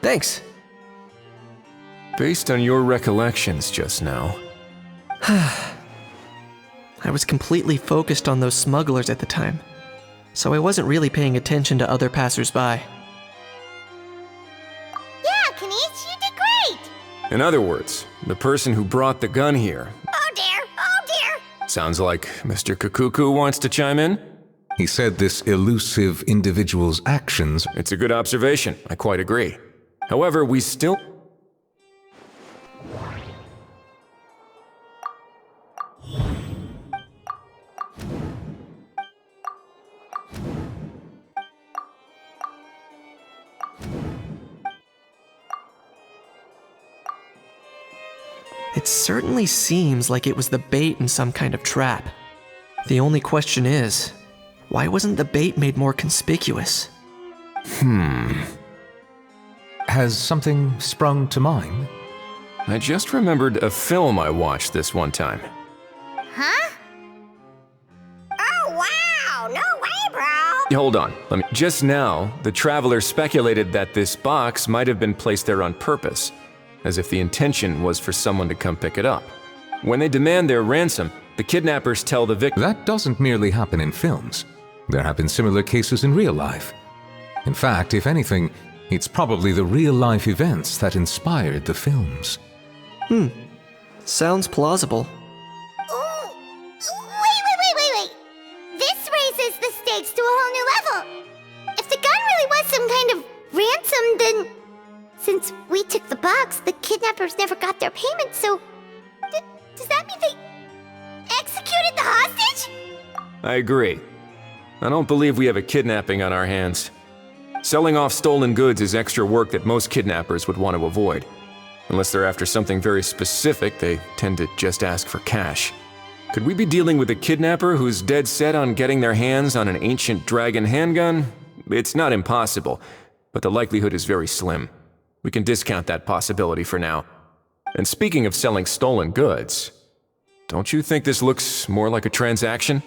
Thanks. Based on your recollections just now, I was completely focused on those smugglers at the time, so I wasn't really paying attention to other passersby. Yeah, Kanish, you did great! in other words, the person who brought the gun here. Oh dear, oh dear! Sounds like Mr. Kakuku wants to chime in? He said this elusive individual's actions. It's a good observation, I quite agree. However, we still... It certainly seems like it was the bait in some kind of trap. The only question is, why wasn't the bait made more conspicuous? Has something sprung to mind? I just remembered a film I watched this one time. Huh? Hold on. Just now, the traveler speculated that this box might have been placed there on purpose, as if the intention was for someone to come pick it up. When they demand their ransom, the kidnappers tell the victim. That doesn't merely happen in films. There have been similar cases in real life. In fact, if anything, it's probably the real-life events that inspired the films. Sounds plausible. Ooh, wait. This raises the stakes to a whole new level. If the gun really was some kind of ransom, then since we took the box, the kidnappers never got their payment, so does that mean they executed the hostage? I agree. I don't believe we have a kidnapping on our hands. Selling off stolen goods is extra work that most kidnappers would want to avoid. Unless they're after something very specific, they tend to just ask for cash. Could we be dealing with a kidnapper who's dead set on getting their hands on an ancient dragon handgun? It's not impossible, but the likelihood is very slim. We can discount that possibility for now. And speaking of selling stolen goods, don't you think this looks more like a transaction?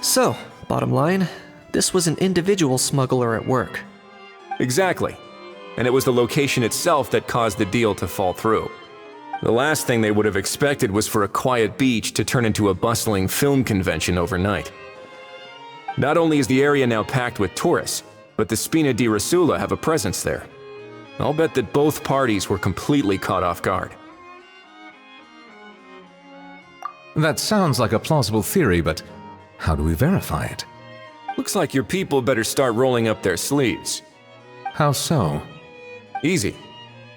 So, bottom line, this was an individual smuggler at work. Exactly. And it was the location itself that caused the deal to fall through. The last thing they would have expected was for a quiet beach to turn into a bustling film convention overnight. Not only is the area now packed with tourists, but the Spina di Rosula have a presence there. I'll bet that both parties were completely caught off guard. That sounds like a plausible theory, but how do we verify it? Looks like your people better start rolling up their sleeves. How so? Easy.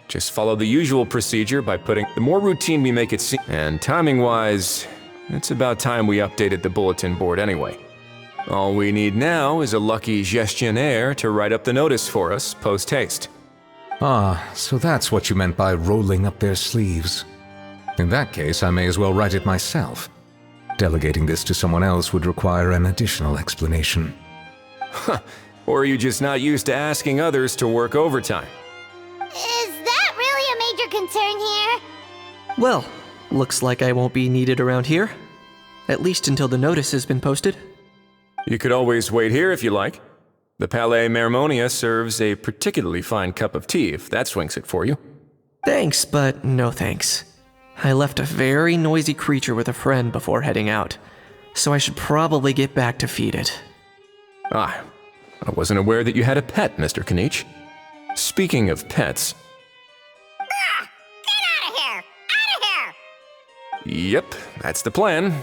Just follow the usual procedure by putting the more routine we make it seem. And timing-wise, it's about time we updated the bulletin board anyway. All we need now is a lucky gestionnaire to write up the notice for us post-haste. Ah, so that's what you meant by rolling up their sleeves. In that case, I may as well write it myself. Delegating this to someone else would require an additional explanation. Or are you just not used to asking others to work overtime? Is that really a major concern here? Well, looks like I won't be needed around here. At least until the notice has been posted. You could always wait here if you like. The Palais Mermonia serves a particularly fine cup of tea if that swings it for you. Thanks, but no thanks. I left a very noisy creature with a friend before heading out, so I should probably get back to feed it. Ah, I wasn't aware that you had a pet, Mr. Kanich. Speaking of pets... Get out of here! Out of here! Yep, that's the plan.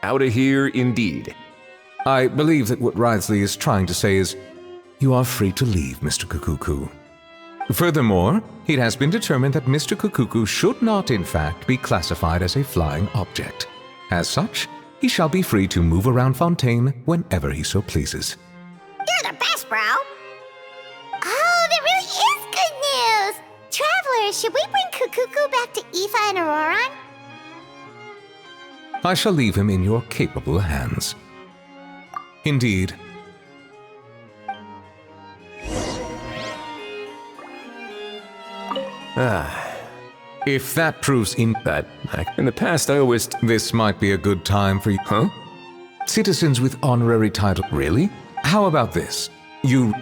Out of here indeed. I believe that what Wriothesley is trying to say is, you are free to leave, Mr. Kukuku. Furthermore, it has been determined that Mr. Kukuku should not, in fact, be classified as a flying object. As such, he shall be free to move around Fontaine whenever he so pleases. You're the best, bro! Oh, that really is good news! Travelers, should we bring Kukuku back to Aoife and Auroran? I shall leave him in your capable hands. Indeed. If that proves in the past I always... This might be a good time for you. Huh? Citizens with honorary title. Really? How about this? You...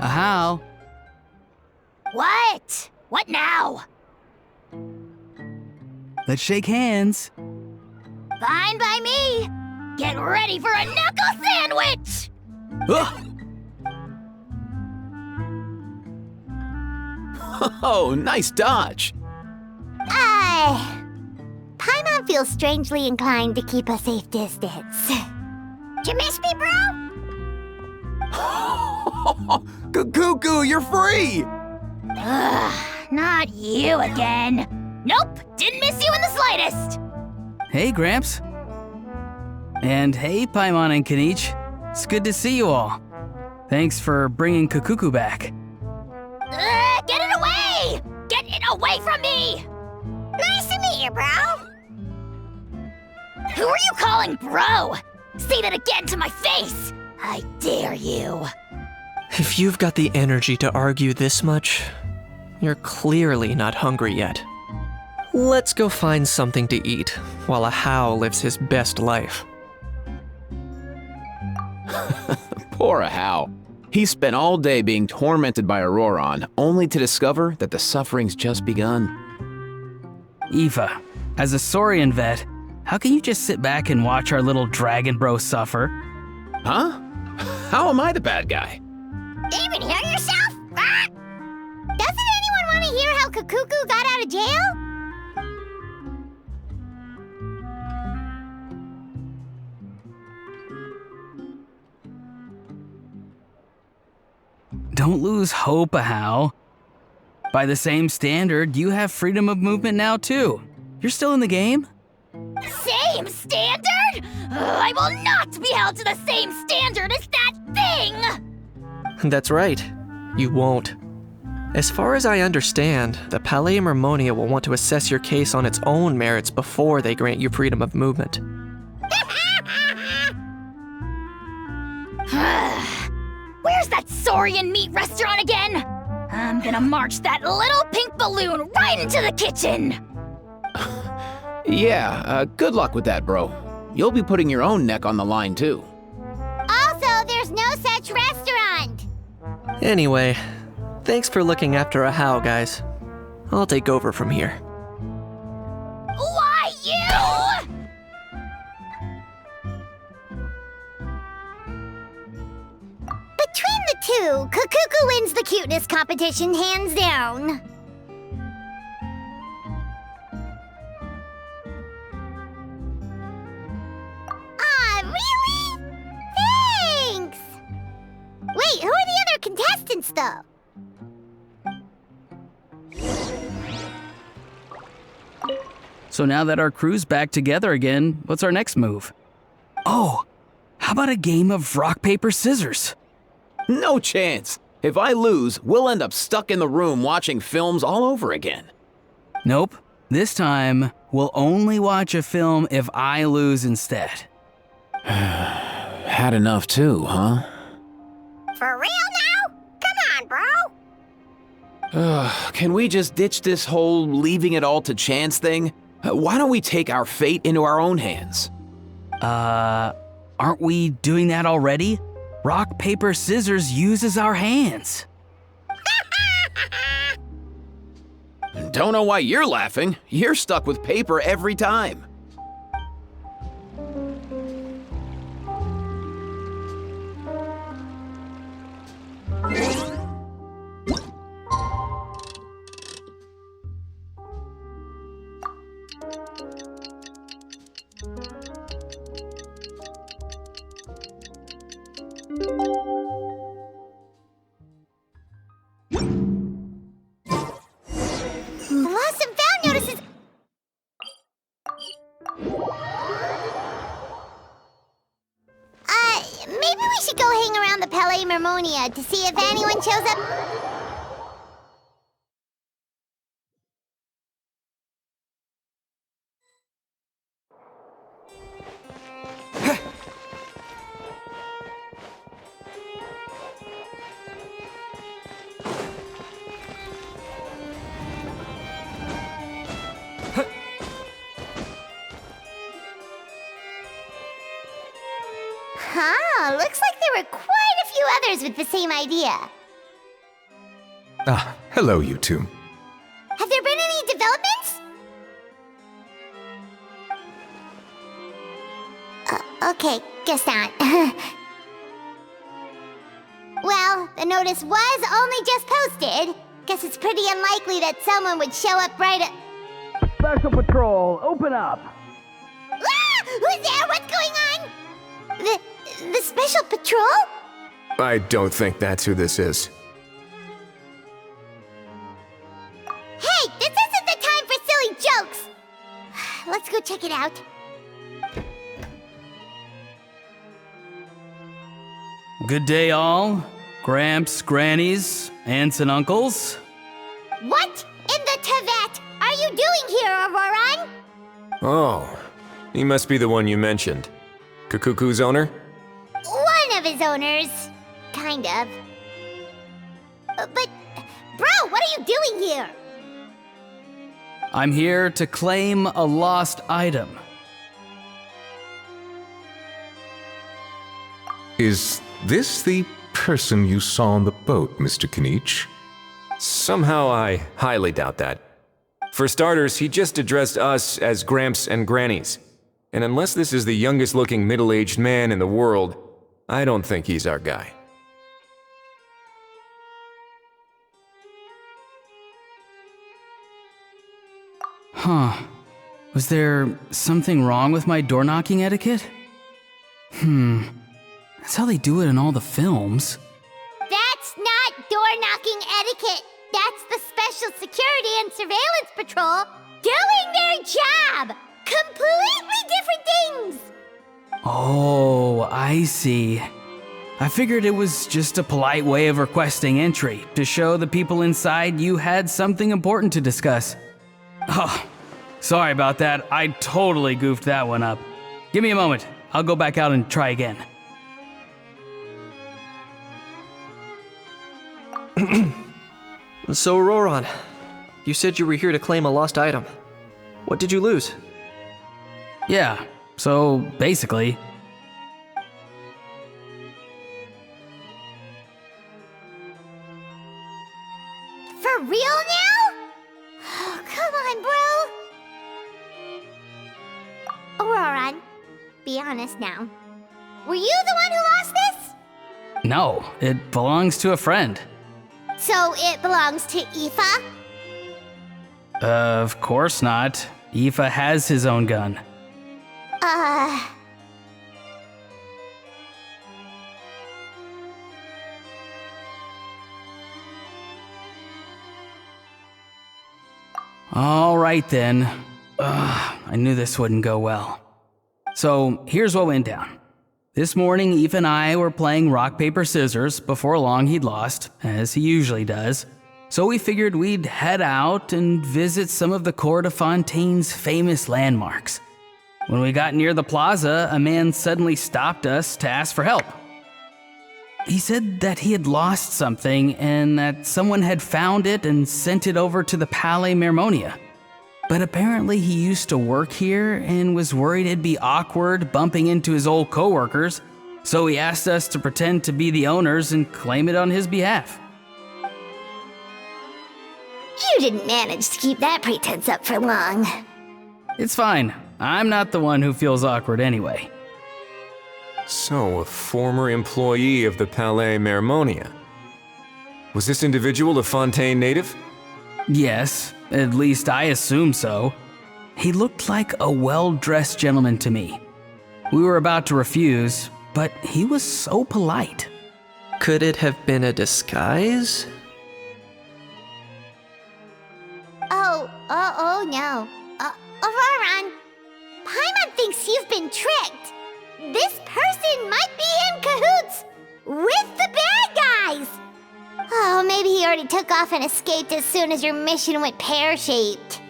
How? What? What now? Let's shake hands. Fine by me! Get ready for a knuckle sandwich! Ugh. Oh, nice dodge. Paimon feels strangely inclined to keep a safe distance. Did you miss me, bro? Cuckoo, you're free! Ugh, not you again. Nope, didn't miss you in the slightest. Hey, Gramps. And hey, Paimon and Kanich. It's good to see you all. Thanks for bringing Kukuku back. Get it away! Get it away from me! Nice to meet you, bro. Who are you calling bro? Say that again to my face! I dare you. If you've got the energy to argue this much, you're clearly not hungry yet. Let's go find something to eat while a How lives his best life. Poor How. He spent all day being tormented by Auroron, only to discover that the suffering's just begun. Eva, as a Saurian vet, how can you just sit back and watch our little dragon bro suffer? Huh? How am I the bad guy? Even hear yourself? Ah! Doesn't anyone want to hear how Kukuku got out of jail? Don't lose hope, How. By the same standard, you have freedom of movement now too. You're still in the game? Same standard? I will not be held to the same standard as that thing! That's right. You won't. As far as I understand, the Palais Mermonia will want to assess your case on its own merits before they grant you freedom of movement. Where's that Saurian meat restaurant again? I'm gonna march that little pink balloon right into the kitchen! Yeah, good luck with that, bro. You'll be putting your own neck on the line, too. Also, there's no such restaurant! Anyway, thanks for looking after a How, guys. I'll take over from here. Why you? Between the two, Kukuku wins the cuteness competition hands down. Really? Thanks! Wait, who are the other contestants, though? So now that our crew's back together again, what's our next move? Oh, how about a game of rock, paper, scissors? No chance. If I lose, we'll end up stuck in the room watching films all over again. Nope. This time, we'll only watch a film if I lose instead. Had enough too, huh? For real now? Come on, bro. Can we just ditch this whole leaving it all to chance thing? Why don't we take our fate into our own hands? Aren't we doing that already? Rock, paper, scissors uses our hands. Don't know why you're laughing. You're stuck with paper every time. Lost and found notices. Maybe we should go hang around the Palais Mermonia to see if anyone shows up. Huh, looks like there were quite a few others with the same idea. Ah, hello, you two. Have there been any developments? Okay, guess not. Well, the notice was only just posted. guess it's pretty unlikely that someone would show up right at... Special Patrol, open up! Ah! Who's there? What's going on? The Special Patrol? I don't think that's who this is. Hey, this isn't the time for silly jokes! Let's go check it out. Good day, all. Gramps, grannies, aunts, and uncles. What in the Tevat are you doing here, Auroran? Oh, he must be the one you mentioned. Kakuku's owner? One of his owners. Kind of. But, bro, what are you doing here? I'm here to claim a lost item. Is this the person you saw on the boat, Mr. Kinich? Somehow I highly doubt that. For starters, he just addressed us as Gramps and Grannies. And unless this is the youngest looking middle-aged man in the world, I don't think he's our guy. Huh. Was there something wrong with my door-knocking etiquette? That's how they do it in all the films. That's not door-knocking etiquette. That's the Special Security and Surveillance Patrol doing their job. Completely different things. Oh, I see. I figured it was just a polite way of requesting entry to show the people inside you had something important to discuss. Oh, sorry about that. I totally goofed that one up. Give me a moment. I'll go back out and try again. So, Roran, you said you were here to claim a lost item. What did you lose? Yeah, so basically... For real now? Oh, come on, bro. Auroran, be honest now. Were you the one who lost this? No, it belongs to a friend. So it belongs to Aoife? Of course not. Aoife has his own gun. All right then. I knew this wouldn't go well. So here's what went down. This morning, Aoife and I were playing rock, paper, scissors. Before long, he'd lost, as he usually does. So we figured we'd head out and visit some of the Cour de Fontaine's famous landmarks. When we got near the plaza, a man suddenly stopped us to ask for help. He said that he had lost something and that someone had found it and sent it over to the Palais Mermonia. But apparently he used to work here and was worried it'd be awkward bumping into his old coworkers, so he asked us to pretend to be the owners and claim it on his behalf. You didn't manage to keep that pretense up for long. It's fine. I'm not the one who feels awkward anyway. So, a former employee of the Palais Mermonia. Was this individual a Fontaine native? Yes, at least I assume so. He looked like a well-dressed gentleman to me. We were about to refuse, but he was so polite. Could it have been a disguise? Oh no. Auroran, Paimon thinks you've been tricked. This person might be in cahoots with the bad guys. Oh, maybe he already took off and escaped as soon as your mission went pear-shaped.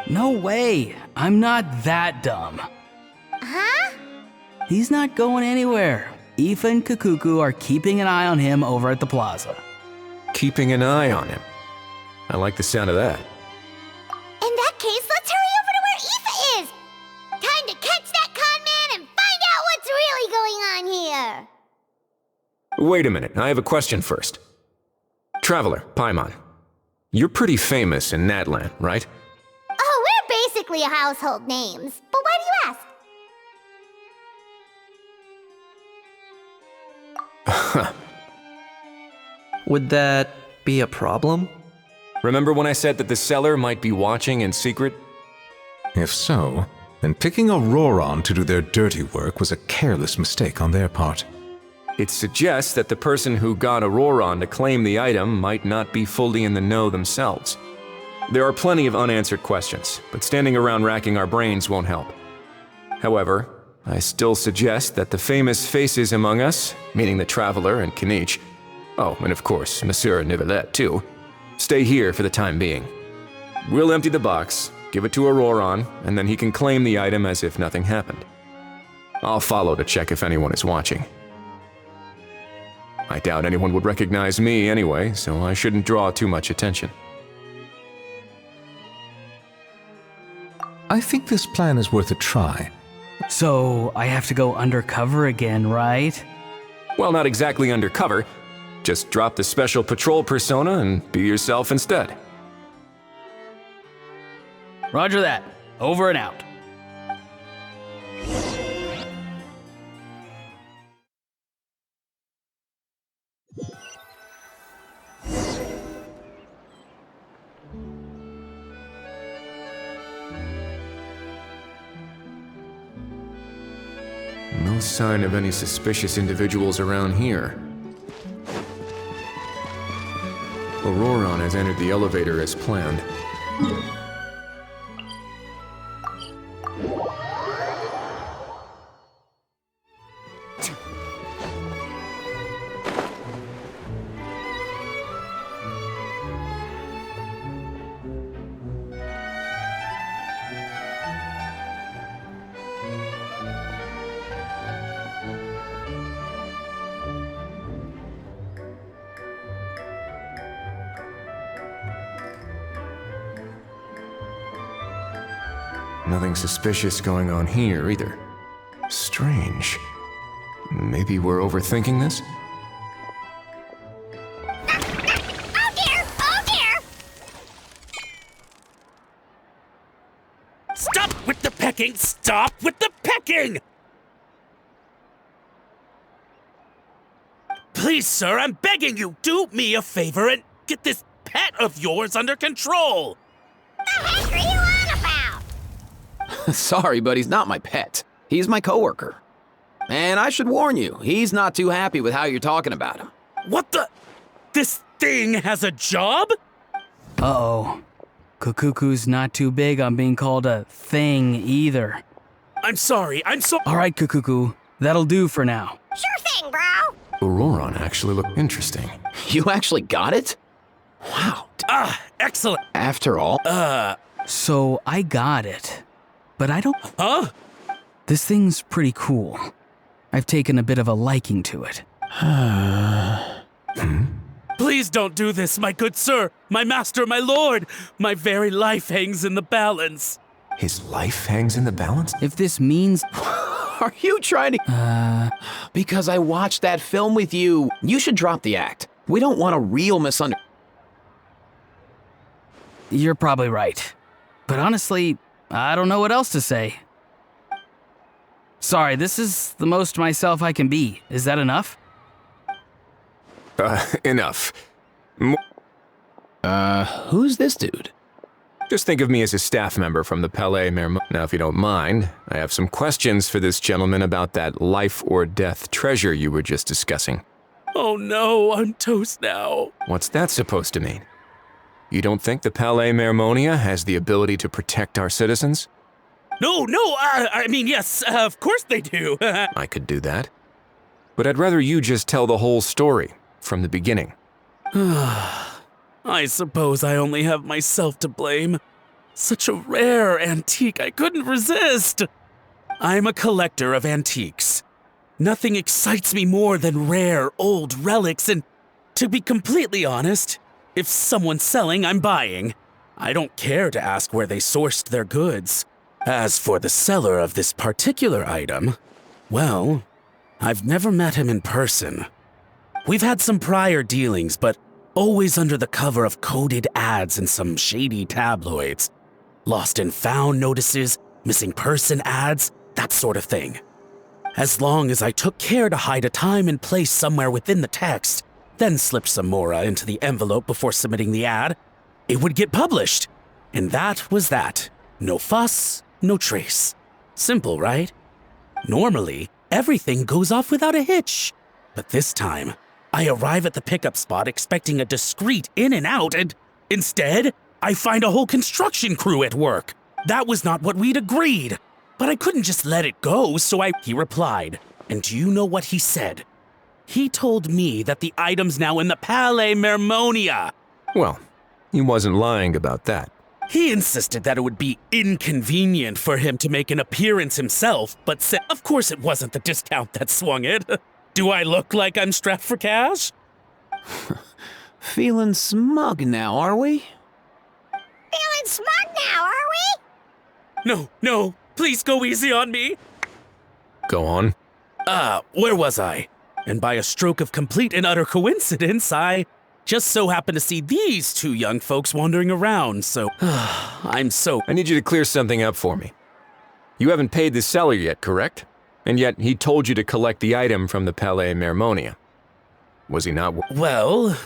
No way. I'm not that dumb. Huh? He's not going anywhere. Aoife and Kakuku are keeping an eye on him over at the plaza. Keeping an eye on him. I like the sound of that. In that case, let's hurry over to where Aoife is. Time to catch that con man and find out what's really going on here. Wait a minute, I have a question first. Traveler, Paimon, you're pretty famous in Natlan, right? Oh, we're basically household names. But why do you ask? Would that be a problem? Remember when I said that the seller might be watching in secret? If so, then picking Auroron to do their dirty work was a careless mistake on their part. It suggests that the person who got Auroron to claim the item might not be fully in the know themselves. There are plenty of unanswered questions, but standing around racking our brains won't help. However, I still suggest that the famous faces among us, meaning the Traveler and Kinich, oh, and of course, Monsieur Nivelette too, stay here for the time being. We'll empty the box, give it to Auroron, and then he can claim the item as if nothing happened. I'll follow to check if anyone is watching. I doubt anyone would recognize me anyway, so I shouldn't draw too much attention. I think this plan is worth a try. So, I have to go undercover again, right? Well, not exactly undercover. Just drop the special patrol persona and be yourself instead. Roger that. Over and out. No sign of any suspicious individuals around here. Auroron has entered the elevator as planned. Nothing suspicious going on here, either. Strange. Maybe we're overthinking this? Oh dear! Oh dear! Stop with the pecking! Stop with the pecking! Please, sir, I'm begging you, do me a favor and get this pet of yours under control! The heck are you on about? Sorry, but he's not my pet. He's my coworker. And I should warn you, he's not too happy with how you're talking about him. What the? This thing has a job? Uh-oh. Kukuku's not too big on being called a thing either. I'm sorry, All right, Kukuku. That'll do for now. Sure thing, bro. Auroron actually looked interesting. You actually got it? Wow. Excellent. After all, So I got it. But I don't... Huh? This thing's pretty cool. I've taken a bit of a liking to it. Please don't do this, my good sir, my master, my lord. My very life hangs in the balance. His life hangs in the balance? If this means... are you trying to... Because I watched that film with you. You should drop the act. We don't want a real misunderstanding. You're probably right. But honestly, I don't know what else to say. Sorry, this is the most myself I can be. Is that enough? Enough. Who's this dude? Just think of me as a staff member from the Palais Mermont. Now, if you don't mind, I have some questions for this gentleman about that life or death treasure you were just discussing. Oh no, I'm toast now. What's that supposed to mean? You don't think the Palais Mermonia has the ability to protect our citizens? No, I mean, yes, of course they do. I could do that. But I'd rather you just tell the whole story, from the beginning. I suppose I only have myself to blame. Such a rare antique, I couldn't resist. I'm a collector of antiques. Nothing excites me more than rare, old relics, and to be completely honest, if someone's selling, I'm buying. I don't care to ask where they sourced their goods. As for the seller of this particular item, well, I've never met him in person. We've had some prior dealings, but always under the cover of coded ads in some shady tabloids. Lost and found notices, missing person ads, that sort of thing. As long as I took care to hide a time and place somewhere within the text, then slipped some more into the envelope before submitting the ad, it would get published. And that was that. No fuss, no trace. Simple, right? Normally, everything goes off without a hitch. But this time, I arrive at the pickup spot expecting a discreet in and out, and instead, I find a whole construction crew at work. That was not what we'd agreed. But I couldn't just let it go, so He replied. And do you know what he said? He told me that the item's now in the Palais Mermonia. Well, he wasn't lying about that. He insisted that it would be inconvenient for him to make an appearance himself, but said, of course it wasn't the discount that swung it. Do I look like I'm strapped for cash? Feeling smug now, are we? Feeling smug now, are we? No, please go easy on me. Go on. Where was I? And by a stroke of complete and utter coincidence, I just so happened to see these two young folks wandering around, so I need you to clear something up for me. You haven't paid the seller yet, correct? And yet he told you to collect the item from the Palais Mermonia. Was he not? Well,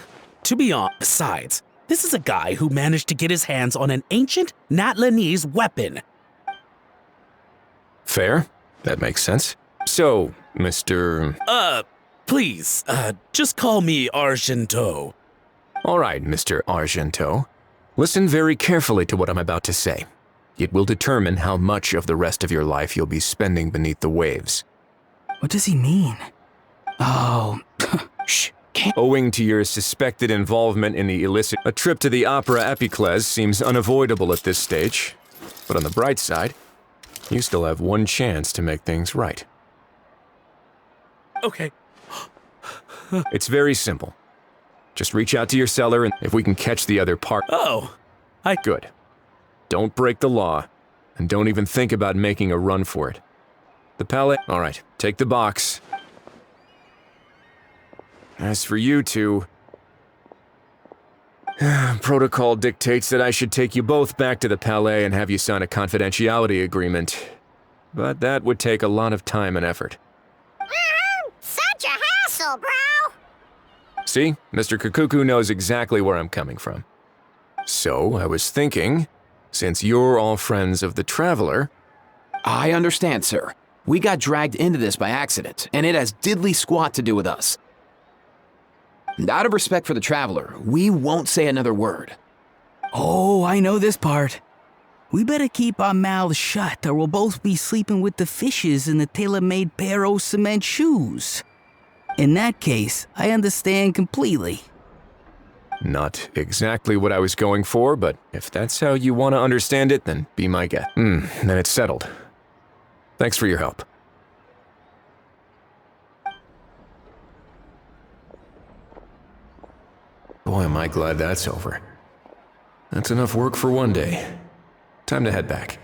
to be honest, besides, this is a guy who managed to get his hands on an ancient Natlanese weapon. Fair. That makes sense. So, Mr. Please, just call me Argento. All right, Mr. Argento. Listen very carefully to what I'm about to say. It will determine how much of the rest of your life you'll be spending beneath the waves. What does he mean? Oh, shh. Owing to your suspected involvement in the illicit, a trip to the Opera Epiclese seems unavoidable at this stage. But on the bright side, you still have one chance to make things right. Okay. It's very simple. Just reach out to your seller, and if we can catch the other part... Good. Don't break the law, and don't even think about making a run for it. The pallet... All right, take the box. As for you two... Protocol dictates that I should take you both back to the Palais and have you sign a confidentiality agreement. But that would take a lot of time and effort. Such a hassle, bro! See? Mr. Kikuku knows exactly where I'm coming from. So, I was thinking, since you're all friends of the Traveler... I understand, sir. We got dragged into this by accident, and it has diddly squat to do with us. And out of respect for the Traveler, we won't say another word. Oh, I know this part. We better keep our mouths shut, or we'll both be sleeping with the fishes in the tailor-made pair of cement shoes. In that case, I understand completely. Not exactly what I was going for, but if that's how you want to understand it, then be my guest. Then it's settled. Thanks for your help. Boy, am I glad that's over. That's enough work for one day. Time to head back.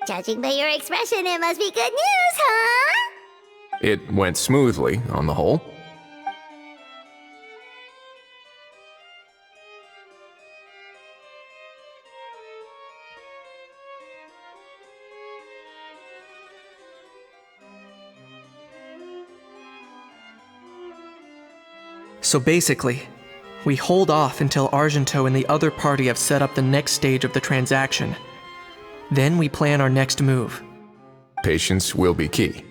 Judging by your expression, it must be good news, huh? It went smoothly, on the whole. So basically, we hold off until Argento and the other party have set up the next stage of the transaction. Then we plan our next move. Patience will be key.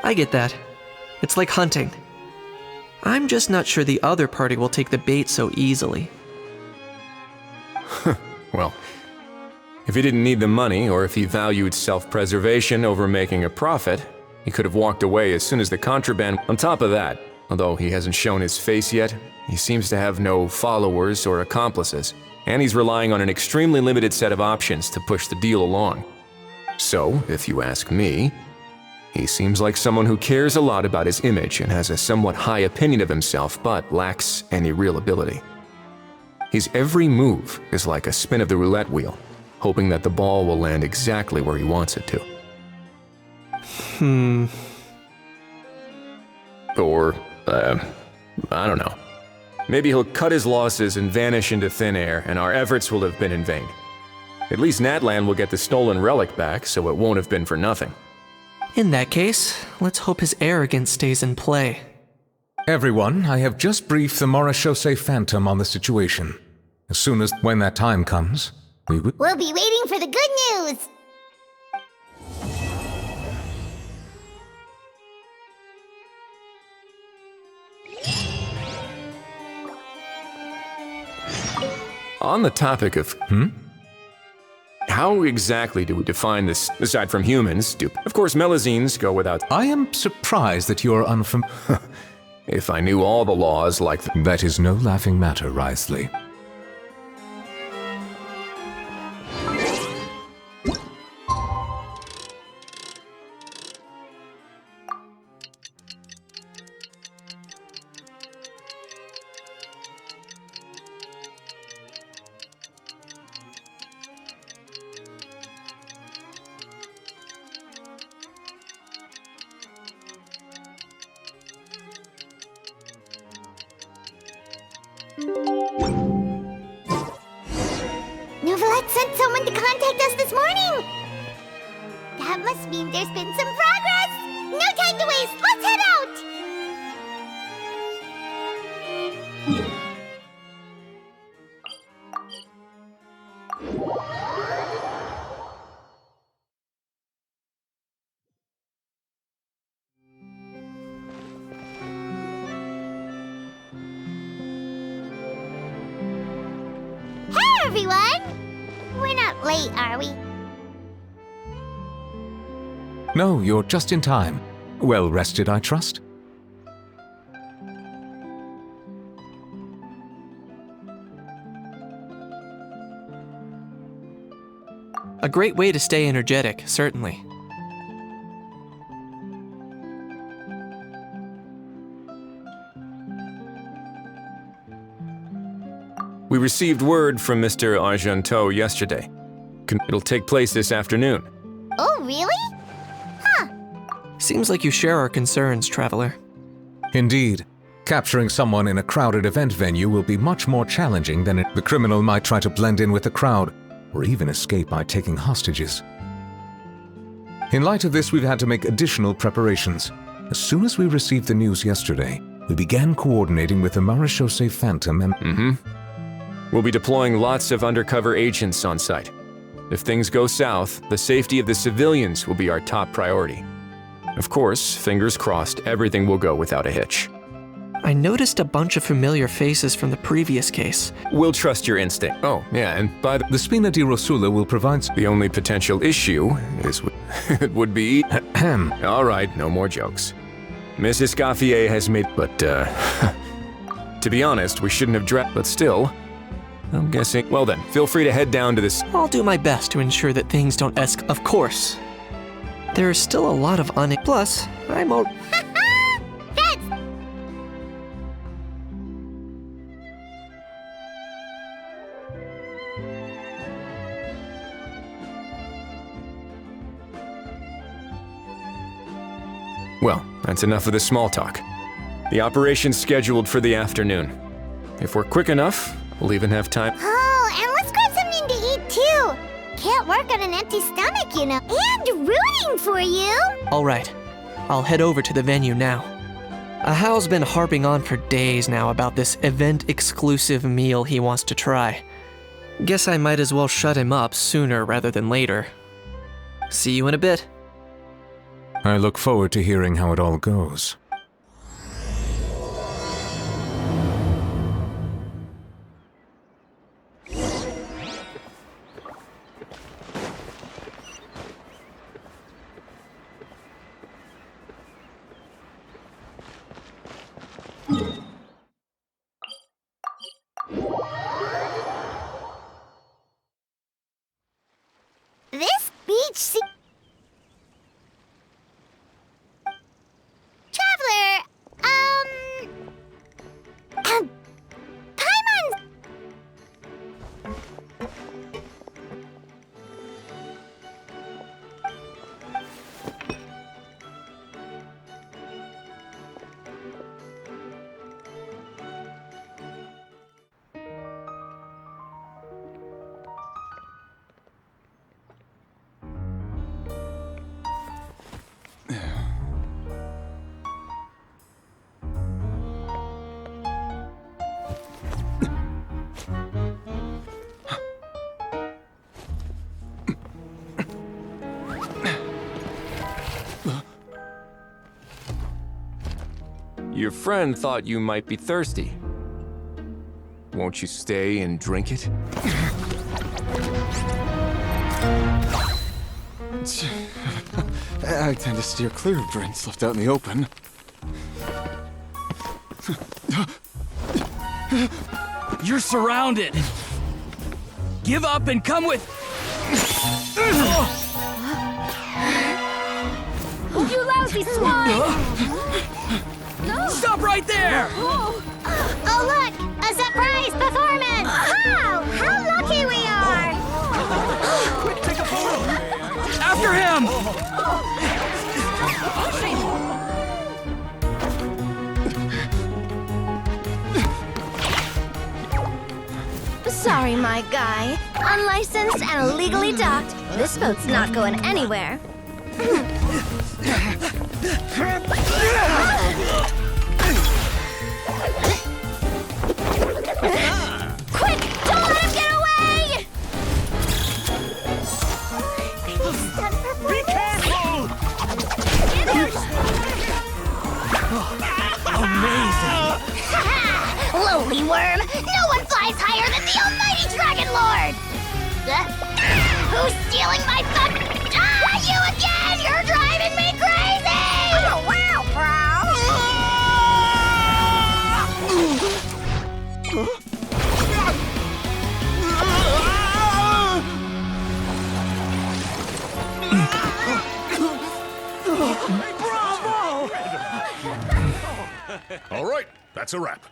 I get that. It's like hunting. I'm just not sure the other party will take the bait so easily. Well, if he didn't need the money, or if he valued self-preservation over making a profit, he could have walked away as soon as the contraband... On top of that, although he hasn't shown his face yet, he seems to have no followers or accomplices, and he's relying on an extremely limited set of options to push the deal along. So, if you ask me, he seems like someone who cares a lot about his image and has a somewhat high opinion of himself, but lacks any real ability. His every move is like a spin of the roulette wheel, hoping that the ball will land exactly where he wants it to. Or, I don't know. Maybe he'll cut his losses and vanish into thin air, and our efforts will have been in vain. At least Natlan will get the stolen relic back, so it won't have been for nothing. In that case, let's hope his arrogance stays in play. Everyone, I have just briefed the Marechaussee Phantom on the situation. As soon as when that time comes, we will... We'll be waiting for the good news! On the topic of... How exactly do we define this, aside from humans? Of course, Melazines go without... I am surprised that you are unfamiliar... If I knew all the laws like... That is no laughing matter, Wriothesley. Novelette sent someone to contact us this morning! That must mean there's been some progress! No time to waste! Let's head out! Hey, everyone! We're not late, are we? No, you're just in time. Well rested, I trust? A great way to stay energetic, certainly. We received word from Mr. Argenteau yesterday. It'll take place this afternoon. Oh, really? Huh. Seems like you share our concerns, Traveler. Indeed. Capturing someone in a crowded event venue will be much more challenging than the criminal might try to blend in with the crowd, or even escape by taking hostages. In light of this, we've had to make additional preparations. As soon as we received the news yesterday, we began coordinating with the Marechaussee Phantom and... We'll be deploying lots of undercover agents on site. If things go south, the safety of the civilians will be our top priority. Of course, fingers crossed, everything will go without a hitch. I noticed a bunch of familiar faces from the previous case. We'll trust your instinct. Oh, yeah, and by The Spina di Rosula will provide... the only potential issue is it would be... All right, no more jokes. Mrs. Gaffier has made... But, to be honest, we shouldn't have but still... I'm guessing... Well then, feel free to head down to this... I'll do my best to ensure that things don't Of course. There is still a lot of Plus, I'm all... That's... Well, that's enough of the small talk. The operation's scheduled for the afternoon. If we're quick enough, we'll even have time... Oh, and let's grab something to eat, too! Can't work on an empty stomach, you know. And rooting for you! All right. I'll head over to the venue now. Ahal's been harping on for days now about this event-exclusive meal he wants to try. Guess I might as well shut him up sooner rather than later. See you in a bit. I look forward to hearing how it all goes. This beach Your friend thought you might be thirsty. Won't you stay and drink it? I tend to steer clear of drinks left out in the open. You're surrounded. Give up and come with... You lousy swine! Stop right there! Oh, look! A surprise performance! Wow! How lucky we are! Quick, take a photo! After him! Sorry, my guy. Unlicensed and illegally docked. This boat's not going anywhere. Quick! Don't let him get away! Be careful! Amazing! Lowly worm! No one flies higher than the almighty Dragon Lord! Who's stealing my fun? You again! You're driving me crazy! Oh, wow, All right, that's a wrap.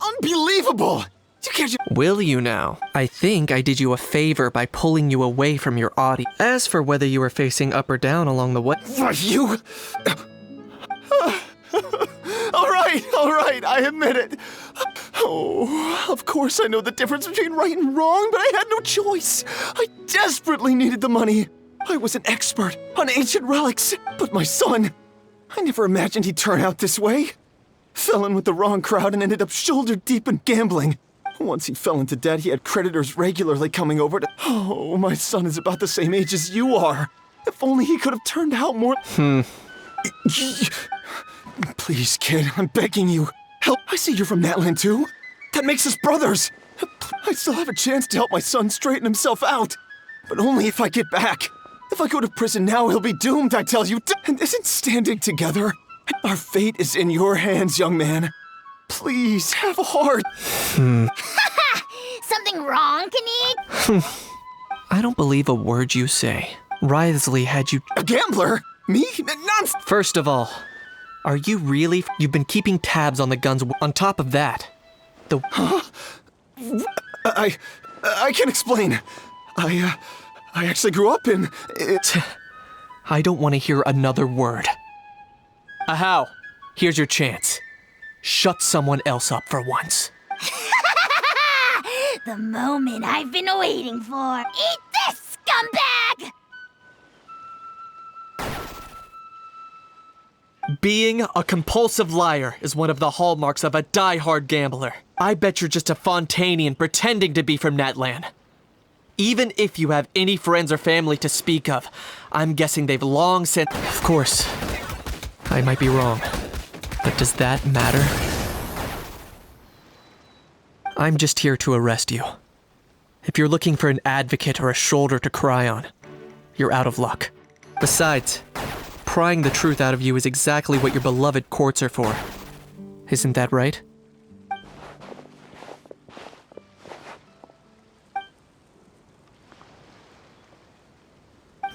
Unbelievable! You can't just... Will you now? I think I did you a favor by pulling you away from your audience. As for whether you were facing up or down along the way... Are you... all right, I admit it. Oh, of course I know the difference between right and wrong, but I had no choice. I desperately needed the money. I was an expert on ancient relics, but my son... I never imagined he'd turn out this way. Fell in with the wrong crowd and ended up shoulder deep in gambling. Once he fell into debt, he had creditors regularly coming over to... Oh, my son is about the same age as you are. If only he could have turned out more... Please, kid, I'm begging you. Help. I see you're from Natland too. That makes us brothers. I still have a chance to help my son straighten himself out. But only if I get back. If I go to prison now, he'll be doomed, I tell you. And isn't standing together? Our fate is in your hands, young man. Please, have a heart. Something wrong, Kanik? I don't believe a word you say. Wriothesley had you... A gambler? Me? Nonsense! First of all, are you really... You've been keeping tabs on the guns on top of that. The... Huh? I can explain. I actually grew up in... I don't want to hear another word. Ahau, here's your chance. Shut someone else up for once. The moment I've been waiting for. Eat this, scumbag! Being a compulsive liar is one of the hallmarks of a die-hard gambler. I bet you're just a Fontanian pretending to be from Natland. Even if you have any friends or family to speak of, I'm guessing they've long since... Of course, I might be wrong, but does that matter? I'm just here to arrest you. If you're looking for an advocate or a shoulder to cry on, you're out of luck. Besides, prying the truth out of you is exactly what your beloved courts are for. Isn't that right?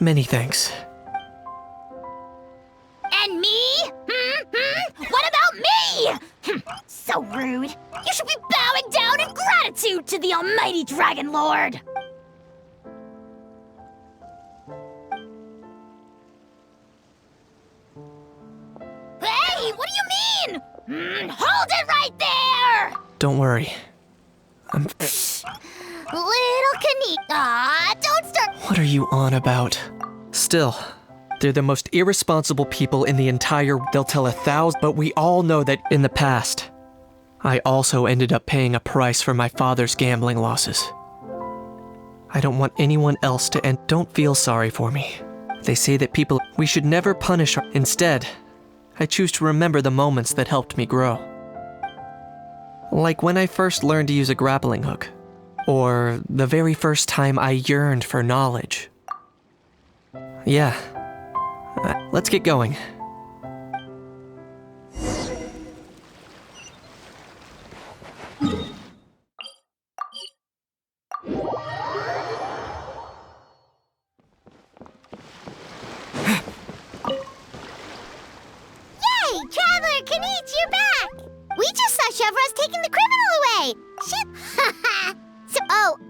Many thanks. And me? What about me? So rude. You should be bowing down in gratitude to the almighty Dragon Lord. Hey, what do you mean? Hold it right there! Don't worry. Little Kanika, don't start. What are you on about? Still, they're the most irresponsible people in the entire... They'll tell 1,000, but we all know that in the past, I also ended up paying a price for my father's gambling losses. I don't want anyone else to end. Don't feel sorry for me. They say that we should never punish. Instead, I choose to remember the moments that helped me grow. Like when I first learned to use a grappling hook, or the very first time I yearned for knowledge. Yeah, let's get going. Traveler, Kanich, you're back! We just saw Chevro's taking the criminal away! Shit!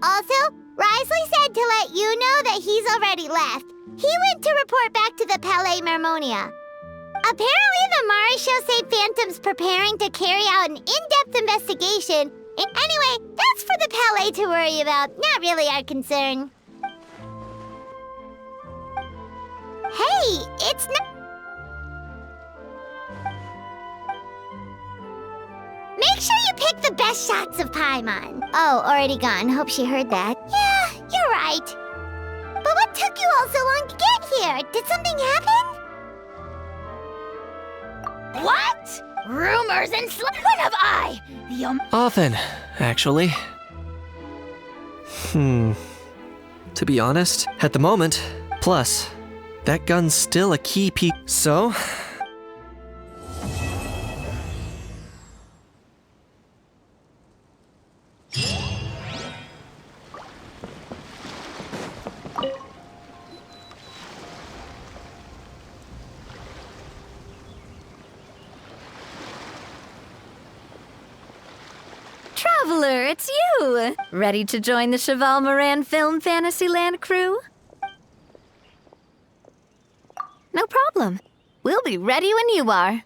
Also, Risley said to let you know that he's already left. He went to report back to the Palais Mermonia. Apparently, the Mari show say Phantom's preparing to carry out an in-depth investigation. Anyway, that's for the Palais to worry about, not really our concern. Hey, it's not... Make sure you pick the best shots of Paimon. Oh, already gone. Hope she heard that. Yeah, you're right. But what took you all so long to get here? Did something happen? What? Rumors and When have I? Often, actually. To be honest, at the moment, plus, that gun's still a key piece. So... Traveler, it's you! Ready to join the Cheval Moran Film Fantasyland crew? No problem. We'll be ready when you are.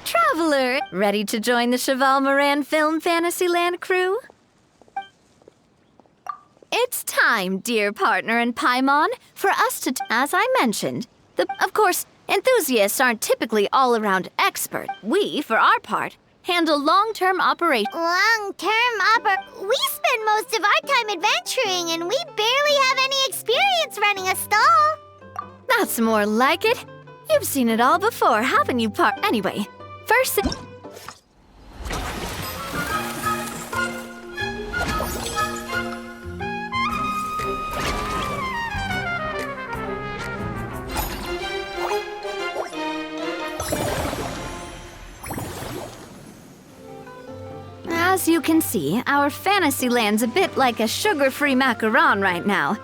Traveler, ready to join the Cheval Moran Film Fantasyland crew? It's time, dear partner and Paimon, for us to, as I mentioned, of course, enthusiasts aren't typically all-around expert. We, for our part, handle long-term operations. We spend most of our time adventuring, and we barely have any experience running a stall. That's more like it. You've seen it all before, haven't you, Anyway, first As you can see, our Fantasyland's a bit like a sugar-free macaron right now.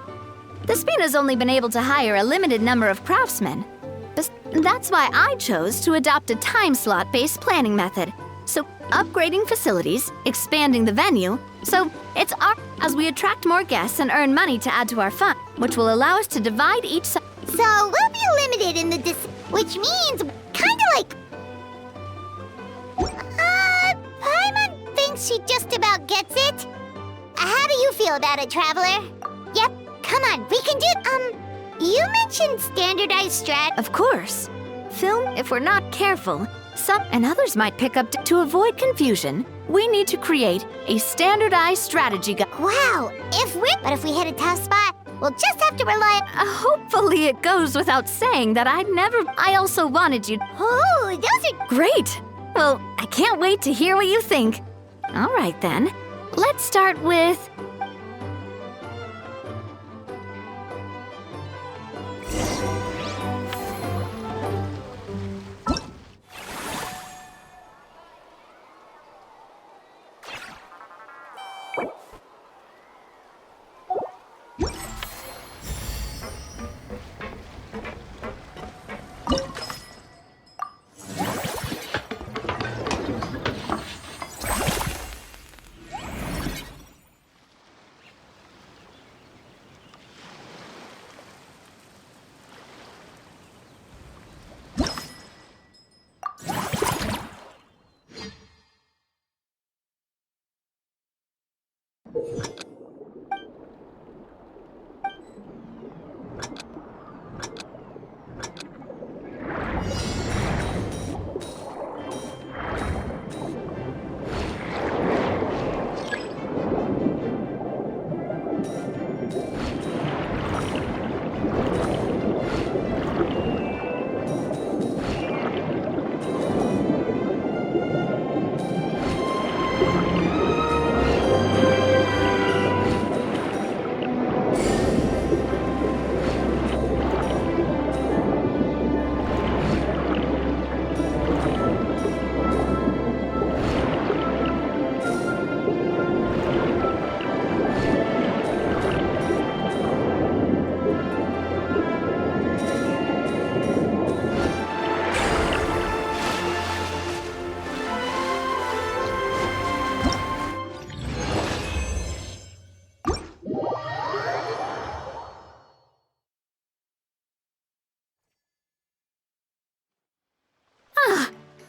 The Spina's only been able to hire a limited number of craftsmen. That's why I chose to adopt a time slot-based planning method. So, upgrading facilities, expanding the venue, so it's as we attract more guests and earn money to add to our fund, which will allow us to divide each So we'll be limited in the which means kinda like... Paimon thinks she just about gets it. How do you feel about it, Traveler? Yep, come on, we can do... You mentioned standardized strat... Of course. Film, if we're not careful, some and others might pick up to avoid confusion. We need to create a standardized strategy guide. Wow, but if we hit a tough spot, we'll just have to rely on... Hopefully it goes without saying that I also wanted you... Oh, those are... Great! Well, I can't wait to hear what you think. All right, then. Let's start with...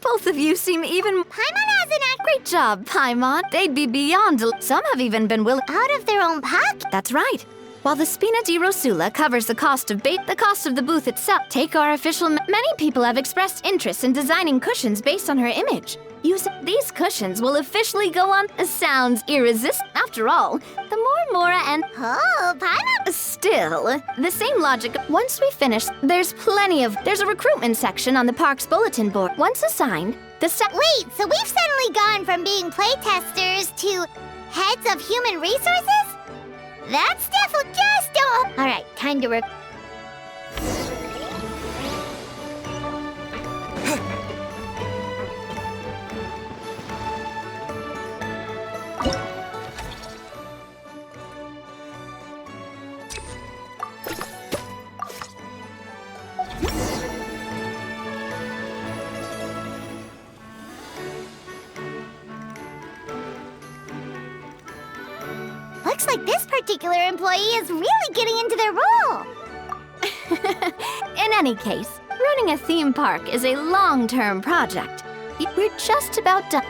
Both of you seem even... Paimon has an act. Great job, Paimon. They'd be beyond... Some have even been willing... Out of their own pocket? That's right. While the Spina di Rosula covers the cost of the cost of the booth itself, take our official... Many people have expressed interest in designing cushions based on her image. These cushions will officially go on... Sounds irresistible. After all, the more Mora and... Oh, Paimon... Still, the same logic. Once we finish, there's a recruitment section on the park's bulletin board. Once assigned, Wait, so we've suddenly gone from being playtesters to heads of human resources? That's definitely just Alright, time to Looks like this particular employee is really getting into their role. In any case, running a theme park is a long-term project. We're just about done.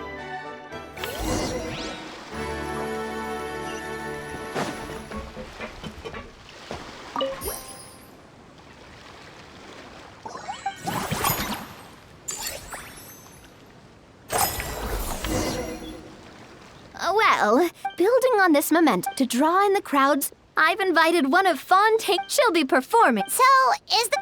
Well, building on this momentum to draw in the crowds, I've invited one of Fontaine. She'll be performing. So, is the...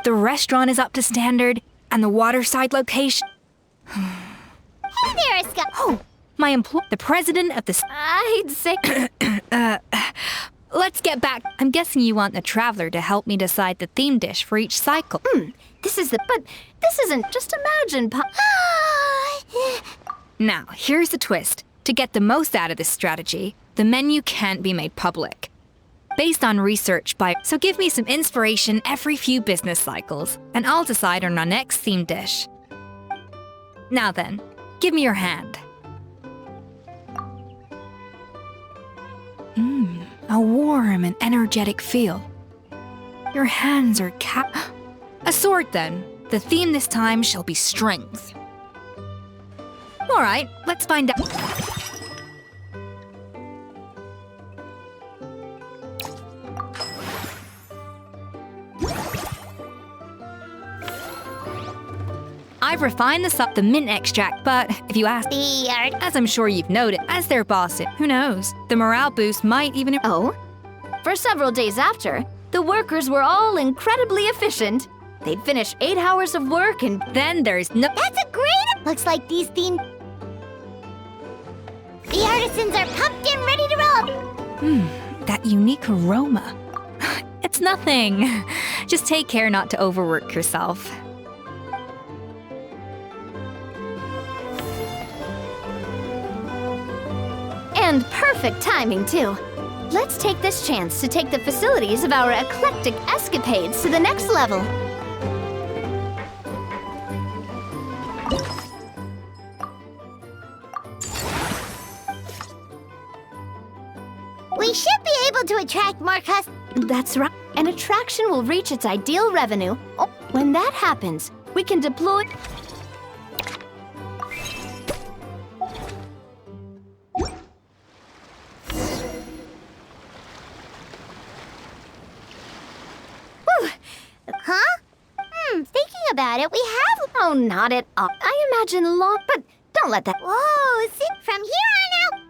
The restaurant is up to standard, and the waterside location... Hey there, Scott. Oh, my the president of the... I'd say... Let's get back. I'm guessing you want the traveler to help me decide the theme dish for each cycle. But this isn't... Just imagine, Now, here's the twist. To get the most out of this strategy, the menu can't be made public. Based on research so give me some inspiration every few business cycles, and I'll decide on our next theme dish. Now then, give me your hand. A warm and energetic feel. Your hands are A sword, then. The theme this time shall be strength. All right, let's find out. I've refined the mint extract, but if you ask, as I'm sure you've noted, as their boss, who knows? The morale boost might even... Oh? For several days after, the workers were all incredibly efficient. They'd finish 8 hours of work and then there's no... That's a great... Looks like these themed... The artisans are pumped and ready to roll. That unique aroma. It's nothing. Just take care not to overwork yourself. And perfect timing, too. Let's take this chance to take the facilities of our eclectic escapades to the next level. We should be able to attract more customers. That's right. An attraction will reach its ideal revenue. When that happens, we can deploy... Huh? Thinking about it, we have... Oh, not at all. I imagine long... But don't let that... Whoa, see, from here on out...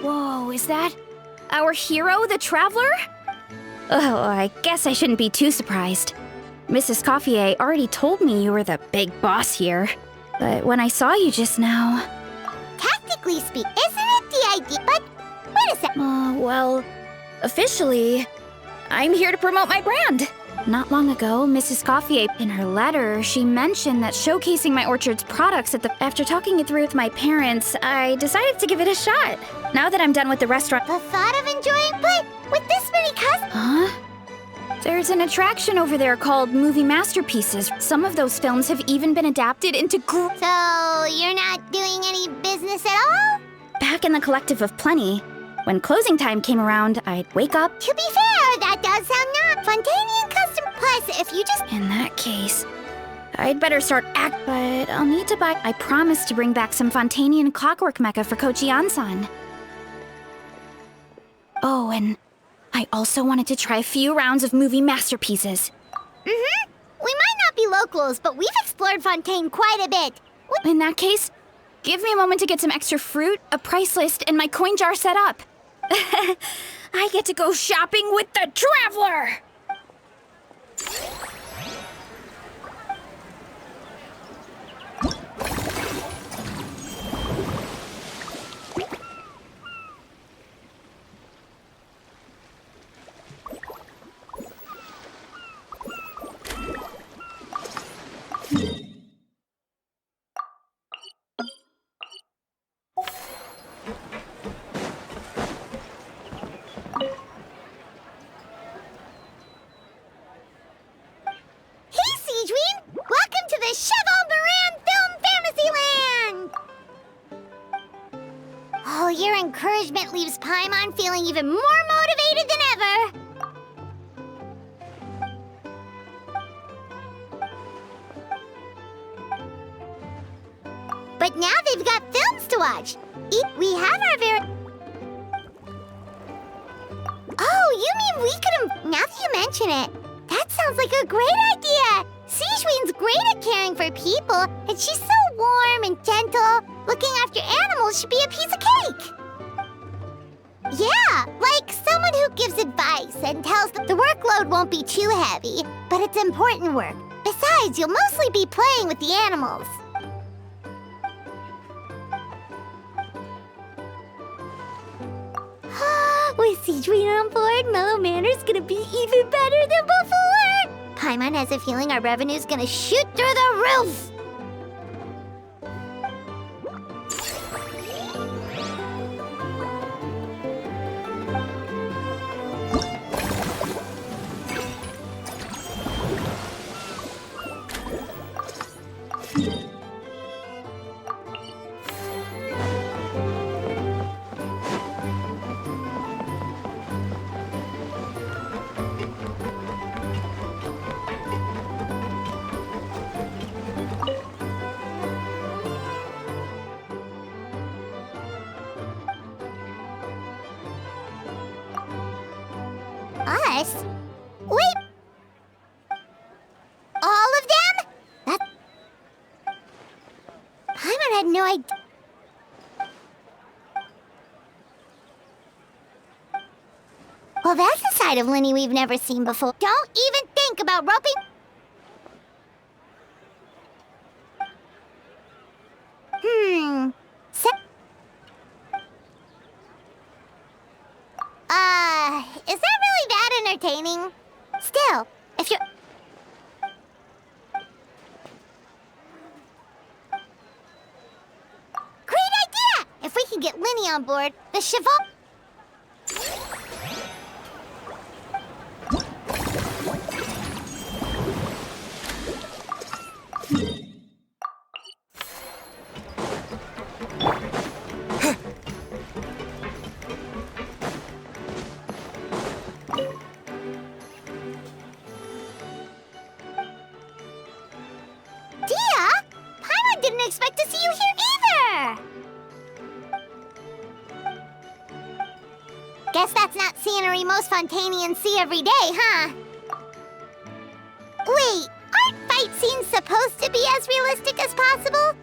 Whoa, is that our hero, the Traveler? Oh, I guess I shouldn't be too surprised. Mrs. Coiffier already told me you were the big boss here. But when I saw you just now... Technically speaking, isn't it the idea? But wait a sec. Well, officially, I'm here to promote my brand. Not long ago, Mrs. Coiffier, in her letter, she mentioned that showcasing my orchard's products after talking it through with my parents, I decided to give it a shot. Now that I'm done with the restaurant... The thought of enjoying play with this many customers... Huh? There's an attraction over there called Movie Masterpieces. Some of those films have even been adapted into So, you're not doing any business at all? Back in the Collective of Plenty, when closing time came around, I'd wake up... To be fair, that does sound not Fontanian custom. Plus, if you just... In that case, I'd better start but I'll need to buy... I promised to bring back some Fontanian clockwork mecha for Coach Yan-san. Oh, and I also wanted to try a few rounds of Movie Masterpieces. We might not be locals, but we've explored Fontaine quite a bit. In that case, give me a moment to get some extra fruit, a price list, and my coin jar set up. I get to go shopping with the Traveler! Welcome to the Cheval Moran Film Fantasyland! Oh, your encouragement leaves Paimon feeling even more motivated than ever. But now they've got films to watch. We have our very... Oh, you mean we could... Now that you mention it, that sounds like a great idea. Sigewin's great at caring for people, and she's so warm and gentle. Looking after animals should be a piece of cake. Yeah, like someone who gives advice and tells them the workload won't be too heavy, but it's important work. Besides, you'll mostly be playing with the animals. With Sigewin on board, Mellow Manor's gonna be even better than before! Paimon has a feeling our revenue's gonna shoot through the roof! Us? Wait. All of them? That... Paimon had no idea. Well, that's a side of Linny we've never seen before. Don't even think about roping... Is that really that entertaining? Still, if you're... Great idea! If we can get Linny on board, the Cheval... expect to see you here either! Guess that's not scenery most Fontanians see every day, huh? Wait, aren't fight scenes supposed to be as realistic as possible?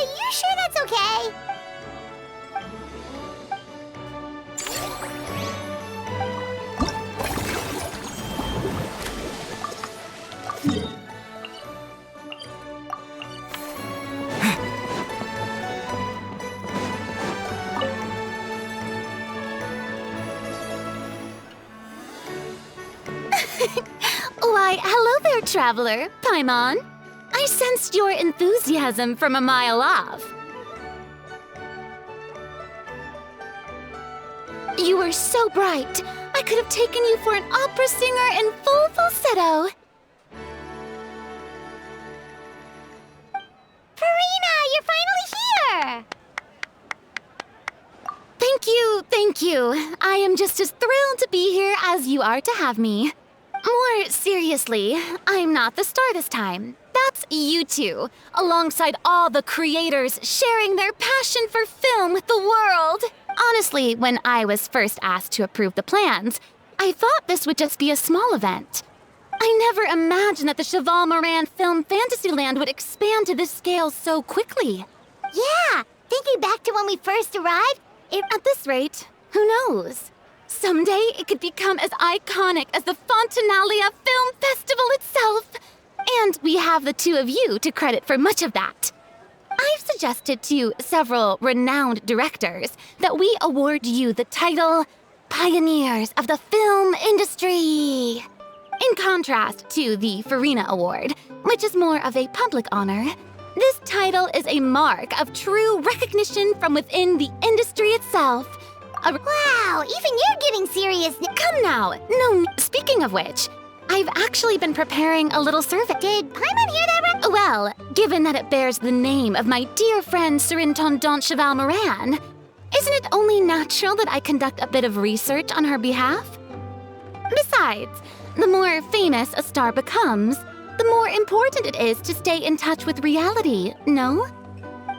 You sure that's okay? Why, hello there, traveler. Paimon. I sensed your enthusiasm from a mile off. You were so bright, I could have taken you for an opera singer in full falsetto. Furina, you're finally here! Thank you. I am just as thrilled to be here as you are to have me. More seriously, I'm not the star this time. That's you two, alongside all the creators sharing their passion for film with the world. Honestly, when I was first asked to approve the plans, I thought this would just be a small event. I never imagined that the Cheval Moran Film Fantasyland would expand to this scale so quickly. Yeah, thinking back to when we first arrived, at this rate, who knows? Someday it could become as iconic as the Fontanalia Film Festival itself. And we have the two of you to credit for much of that. I've suggested to several renowned directors that we award you the title Pioneers of the Film Industry. In contrast to the Furina Award, which is more of a public honor, this title is a mark of true recognition from within the industry itself. Wow, even you're getting serious. Come now. No, speaking of which, I've actually been preparing a little survey. Did Paimon hear that right? Well, given that it bears the name of my dear friend Surintendant Cheval Moran, isn't it only natural that I conduct a bit of research on her behalf? Besides, the more famous a star becomes, the more important it is to stay in touch with reality, no?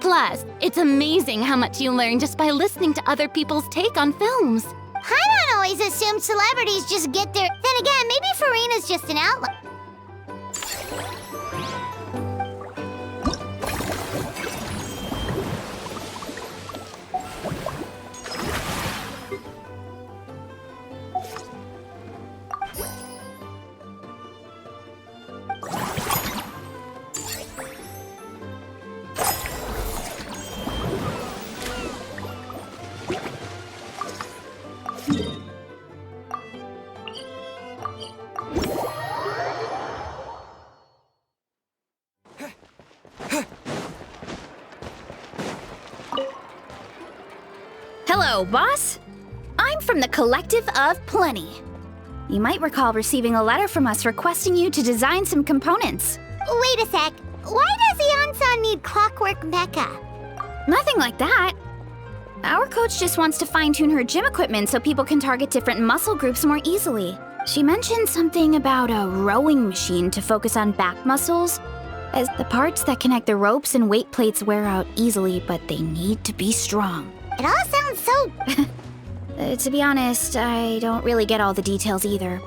Plus, it's amazing how much you learn just by listening to other people's take on films. Paimon always assumed celebrities just get there. Then again, maybe Furina's just an outlet. Hello, boss. I'm from the Collective of Plenty. You might recall receiving a letter from us requesting you to design some components. Wait a sec. Why does Eon-san need clockwork mecha? Nothing like that. Our coach just wants to fine-tune her gym equipment so people can target different muscle groups more easily. She mentioned something about a rowing machine to focus on back muscles, as the parts that connect the ropes and weight plates wear out easily, but they need to be strong. It all sounds so... To be honest, I don't really get all the details either.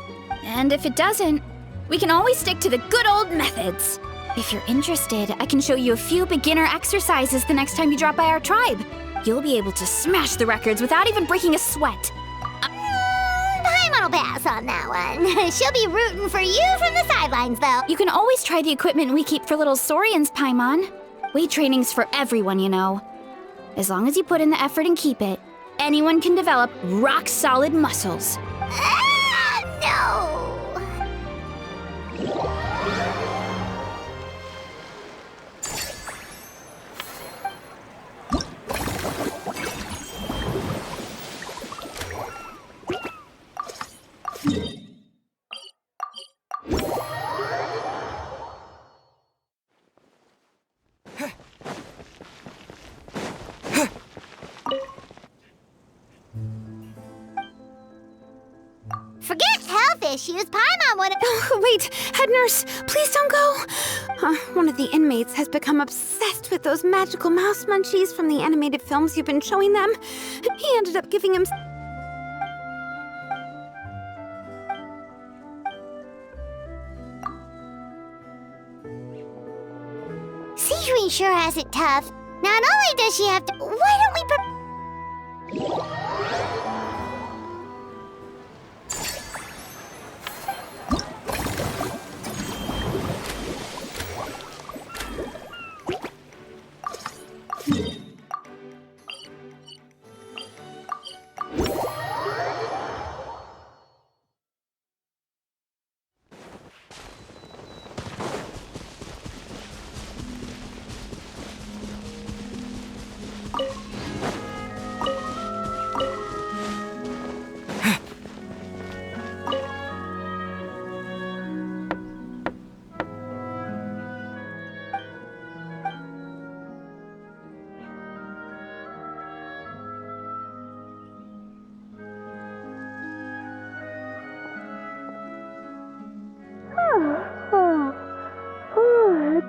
And if it doesn't, we can always stick to the good old methods. If you're interested, I can show you a few beginner exercises the next time you drop by our tribe. You'll be able to smash the records without even breaking a sweat. Paimon will pass on that one. She'll be rooting for you from the sidelines, though. You can always try the equipment we keep for little Saurians, Paimon. Weight training's for everyone, you know. As long as you put in the effort and keep it, anyone can develop rock-solid muscles. No! Forget health issues. Paimon would have... Wait, head nurse, please don't go. One of the inmates has become obsessed with those magical mouse munchies from the animated films you've been showing them. He ended up giving him... Sejuani sure has it tough. Not only does she have to... Why don't we...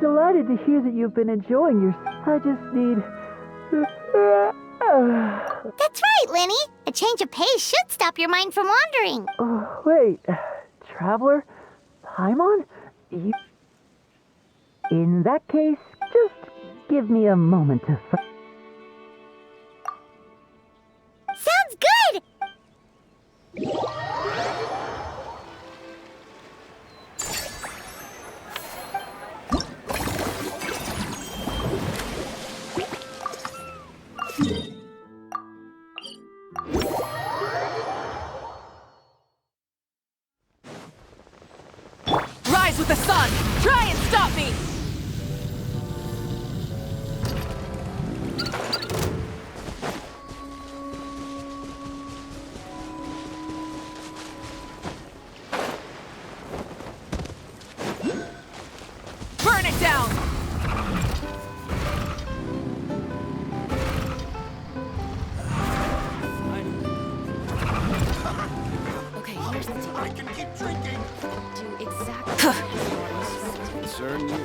Delighted to hear that you've been enjoying your... I just need... That's right, Lenny. A change of pace should stop your mind from wandering. Wait, Traveler? Paimon? You... In that case, just give me a moment to... Sounds good! Rise with the sun! Try and stop me! Burn it down! Okay, here's the deal. I can keep drinking. Do exactly. Concern you.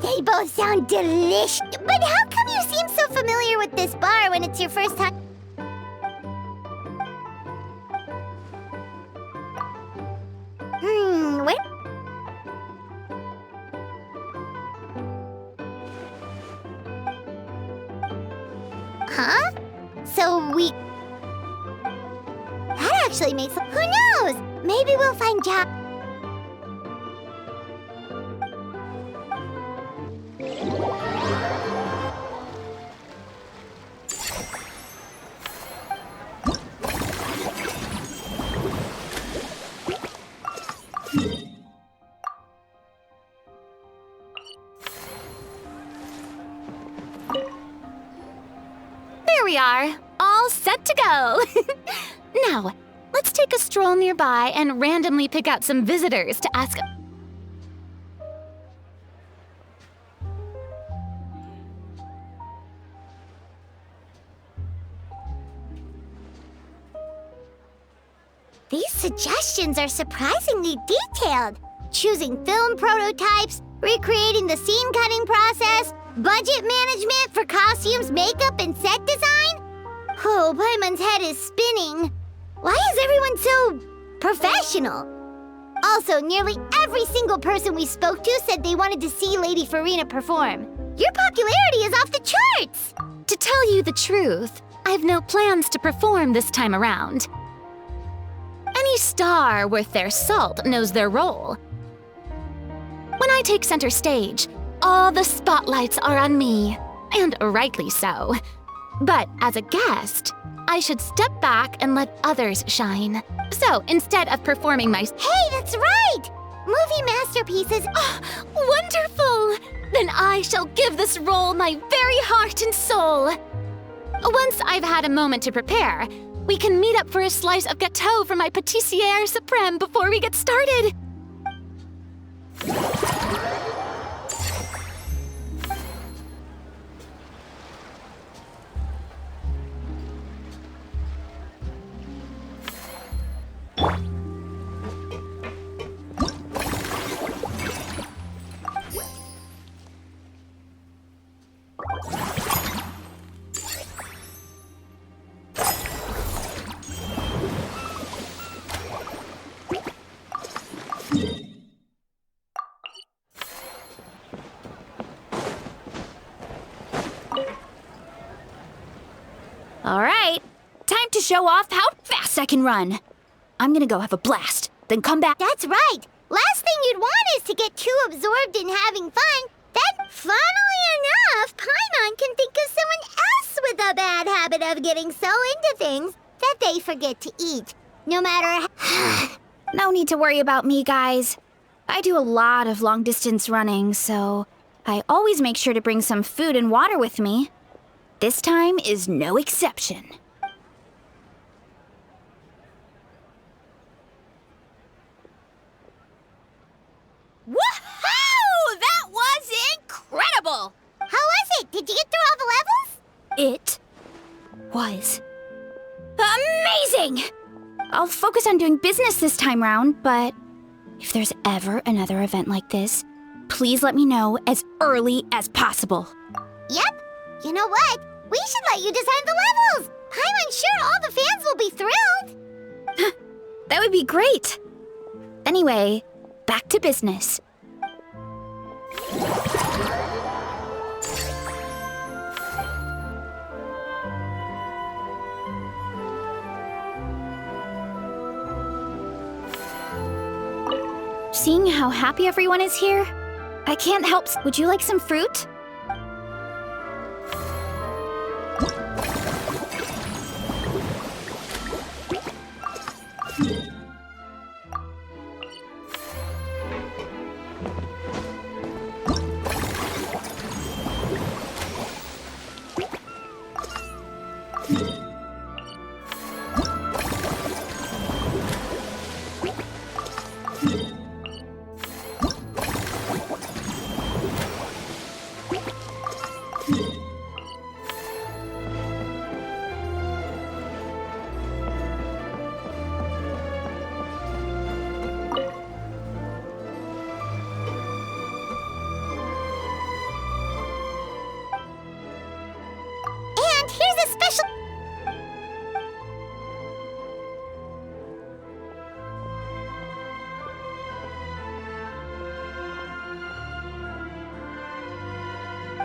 They both sound delicious. But how come you seem so familiar with this bar when it's your first time? Wait. Huh? So we... That actually makes... Who knows? Maybe we'll find job... There we are. set to go. Now, let's take a stroll nearby and randomly pick out some visitors to ask. These suggestions are surprisingly detailed. Choosing film prototypes, recreating the scene cutting process, budget management for costumes, makeup, and set design? Oh, Paimon's head is spinning. Why is everyone so professional? Also, nearly every single person we spoke to said they wanted to see Lady Farina perform. Your popularity is off the charts! To tell you the truth, I've no plans to perform this time around. Any star worth their salt knows their role. When I take center stage, all the spotlights are on me, and rightly so. But as a guest, I should step back and let others shine. So instead of performing my— Hey, that's right! Movie masterpieces— Oh, wonderful! Then I shall give this role my very heart and soul. Once I've had a moment to prepare, we can meet up for a slice of gâteau from my pâtissière suprême before we get started. All right, time to show off how fast I can run. I'm gonna go have a blast, then come back. That's right! Last thing you'd want is to get too absorbed in having fun. Then, funnily enough, Paimon can think of someone else with a bad habit of getting so into things that they forget to eat. No matter No need to worry about me, guys. I do a lot of long-distance running, so I always make sure to bring some food and water with me. This time is no exception. Woohoo! That was incredible! How was it? Did you get through all the levels? It was amazing! I'll focus on doing business this time round, but if there's ever another event like this, please let me know as early as possible. Yep. You know what? We should let you design the levels! I'm sure all the fans will be thrilled! That would be great! Anyway, back to business. Seeing how happy everyone is here, I can't help— Would you like some fruit?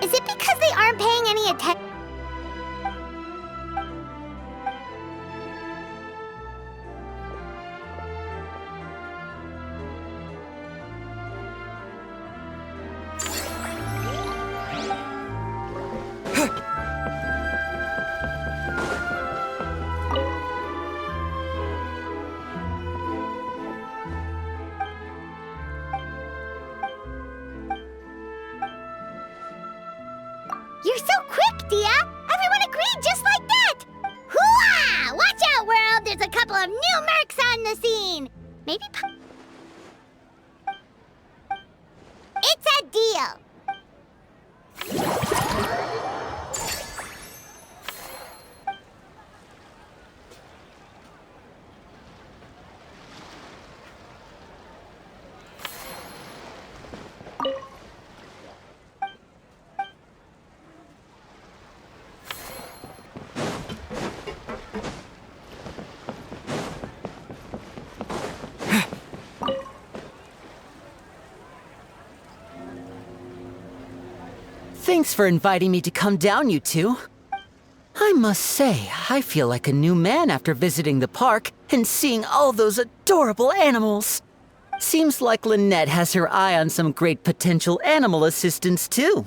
Is it because they aren't paying any attention? You're so quick, Dia! some new mercs on the scene! Maybe it's a deal! Thanks for inviting me to come down, you two. I must say, I feel like a new man after visiting the park and seeing all those adorable animals. Seems like Lynette has her eye on some great potential animal assistants, too.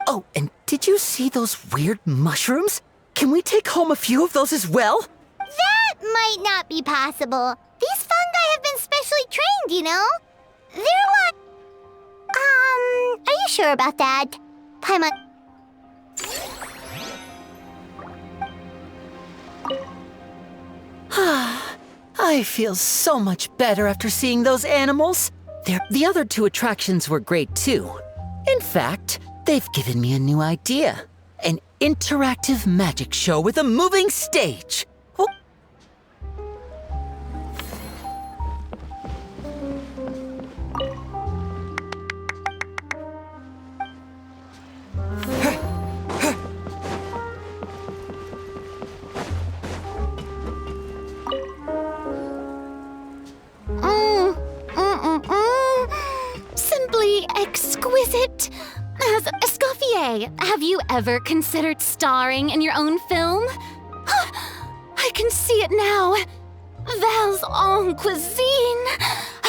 Oh, and did you see those weird mushrooms? Can we take home a few of those as well? That might not be possible. These fungi have been specially trained, you know? They're like... are you sure about that? Paimon... I feel so much better after seeing those animals. The other two attractions were great too. In fact, they've given me a new idea. An interactive magic show with a moving stage. Oh. Simply exquisite. As Escoffier, have you ever considered starring in your own film? I can see it now. Val's en cuisine.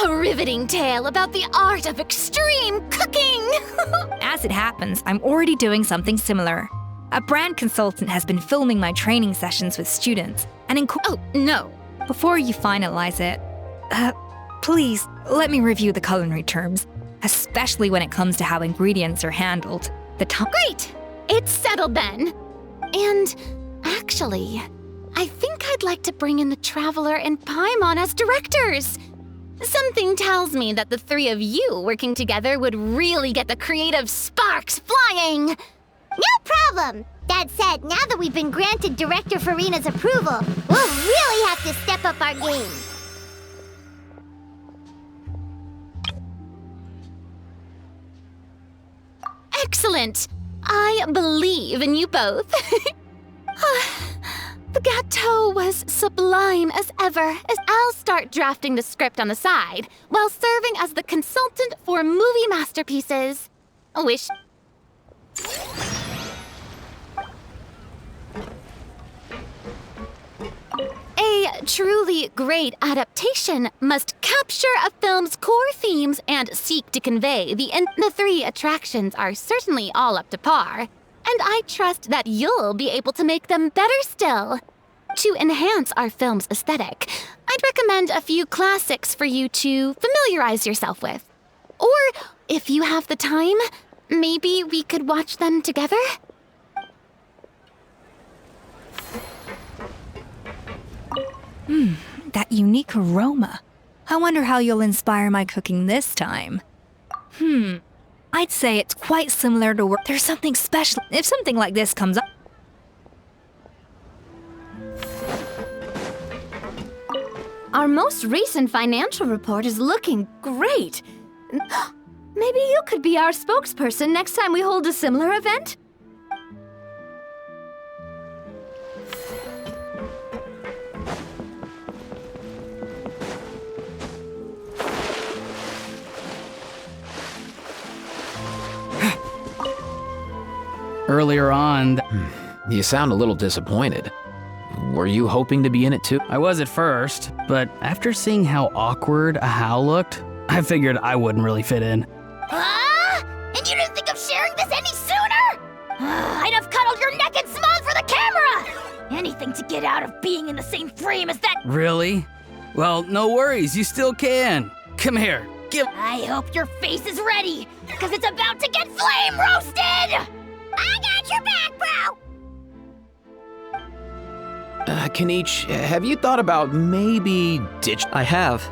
A riveting tale about the art of extreme cooking. As it happens, I'm already doing something similar. A brand consultant has been filming my training sessions with students and Oh, no. Before you finalize it, please let me review the culinary terms, especially when it comes to how ingredients are handled. Great! It's settled then. And actually, I think I'd like to bring in the Traveler and Paimon as directors. Something tells me that the three of you working together would really get the creative sparks flying. No problem! That said, now that we've been granted Director Farina's approval, we'll really have to step up our game. Excellent! I believe in you both. The gâteau was sublime as ever, as I'll start drafting the script on the side, while serving as the consultant for movie masterpieces. Wish... A truly great adaptation must capture a film's core themes and seek to convey the three attractions are certainly all up to par, and I trust that you'll be able to make them better still. To enhance our film's aesthetic, I'd recommend a few classics for you to familiarize yourself with. Or, if you have the time, maybe we could watch them together? That unique aroma. I wonder how you'll inspire my cooking this time. I'd say it's quite similar to work. There's something special. If something like this comes up. Our most recent financial report is looking great. Maybe you could be our spokesperson next time we hold a similar event? Earlier on... You sound a little disappointed. Were you hoping to be in it too? I was at first, but after seeing how awkward Ahau looked, I figured I wouldn't really fit in. And you didn't think of sharing this any sooner? I'd have cuddled your neck and smiled for the camera! Anything to get out of being in the same frame as that... Really? Well, no worries, you still can. Come here, give... I hope your face is ready, because it's about to get flame roasted! I got your back, bro! Kenichi, have you thought about maybe ditch? I have.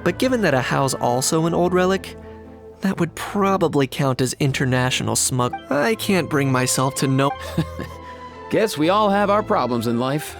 But given that a how's also an old relic, that would probably count as international smug. I can't bring myself to know. Guess we all have our problems in life.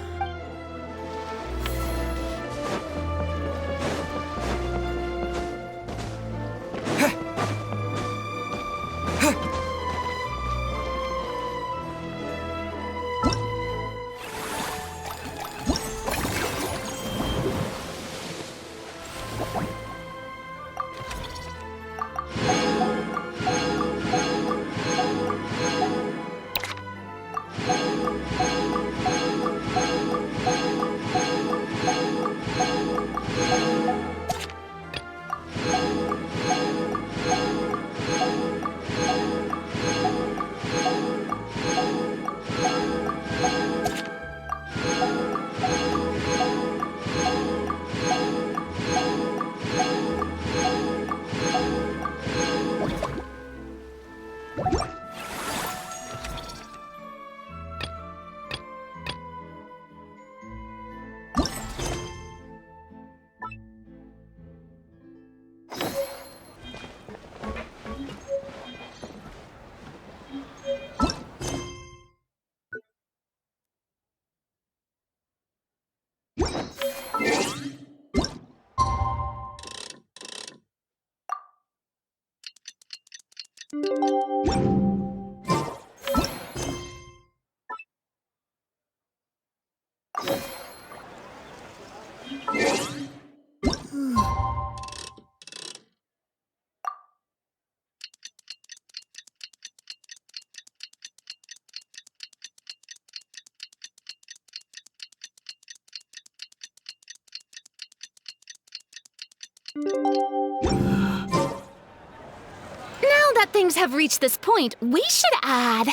Now that things have reached this point, we should add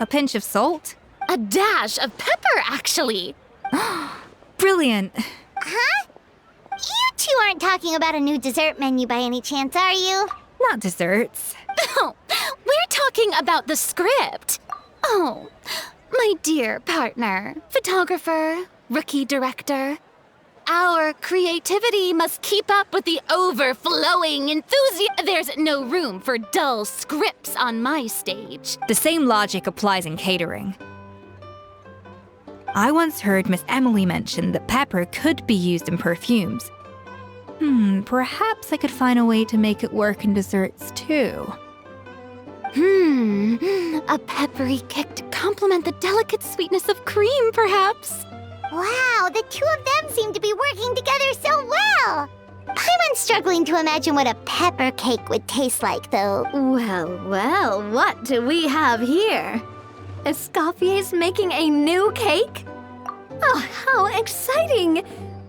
A pinch of salt? a dash of pepper, actually. Brilliant. Huh? You two aren't talking about a new dessert menu by any chance, are you? Not desserts. No, we're talking about the script. Oh, my dear partner, photographer, rookie director. Our creativity must keep up with the overflowing enthusiasm. There's no room for dull scripts on my stage. The same logic applies in catering. I once heard Miss Emily mention that pepper could be used in perfumes. Perhaps I could find a way to make it work in desserts too. A peppery kick to complement the delicate sweetness of cream, perhaps. Wow, the two of them seem to be working together so well. I'm struggling to imagine what a pepper cake would taste like, though. Well, what do we have here? Escoffier's making a new cake? Oh, how exciting!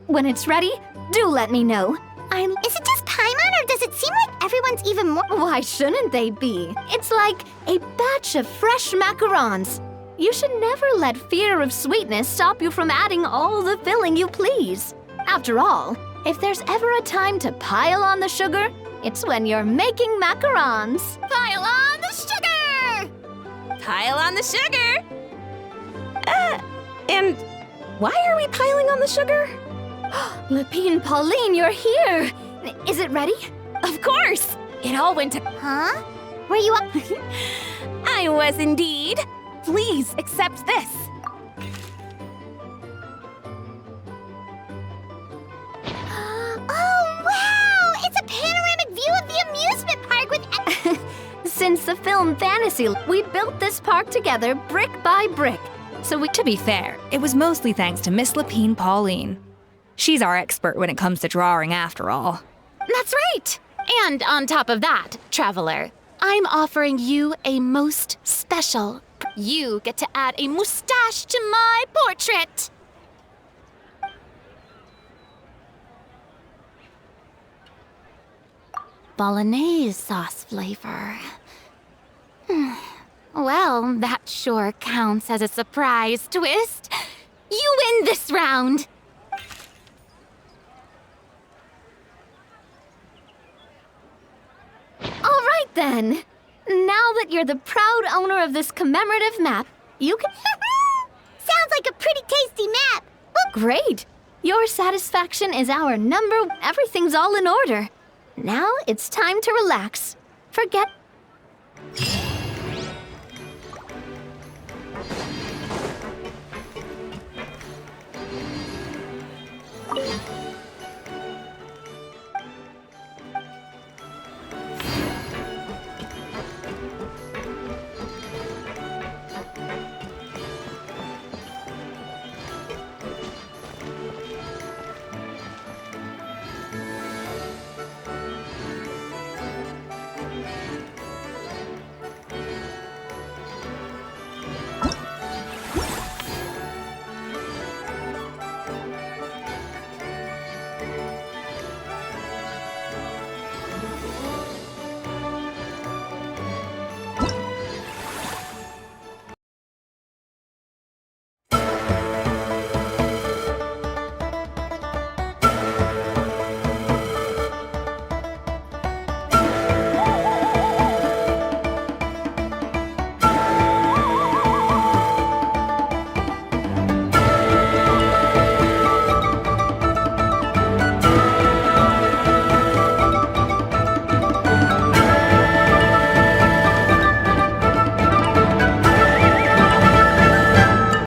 When it's ready, do let me know. Is it just Paimon, or does it seem like everyone's even more? Why shouldn't they be? It's like a batch of fresh macarons. You should never let fear of sweetness stop you from adding all the filling you please. After all, if there's ever a time to pile on the sugar, it's when you're making macarons. Pile on the sugar! Pile on the sugar! And why are we piling on the sugar? Lapine Pauline, you're here! Is it ready? Of course! It all went to... Huh? Were you up? I was indeed. Please accept this. Oh, wow! It's a panoramic view of the amusement park with... Since the film Fantasy, we built this park together brick by brick. To be fair, it was mostly thanks to Miss Lapine Pauline. She's our expert when it comes to drawing, after all. That's right! And on top of that, traveler, I'm offering you a most special. You get to add a mustache to my portrait! Bolognese sauce flavor. Well, that sure counts as a surprise twist. You win this round! All right then. Now that you're the proud owner of this commemorative map, you can... Sounds like a pretty tasty Great! Your satisfaction is our number. Everything's all in order. Now it's time to relax. Forget.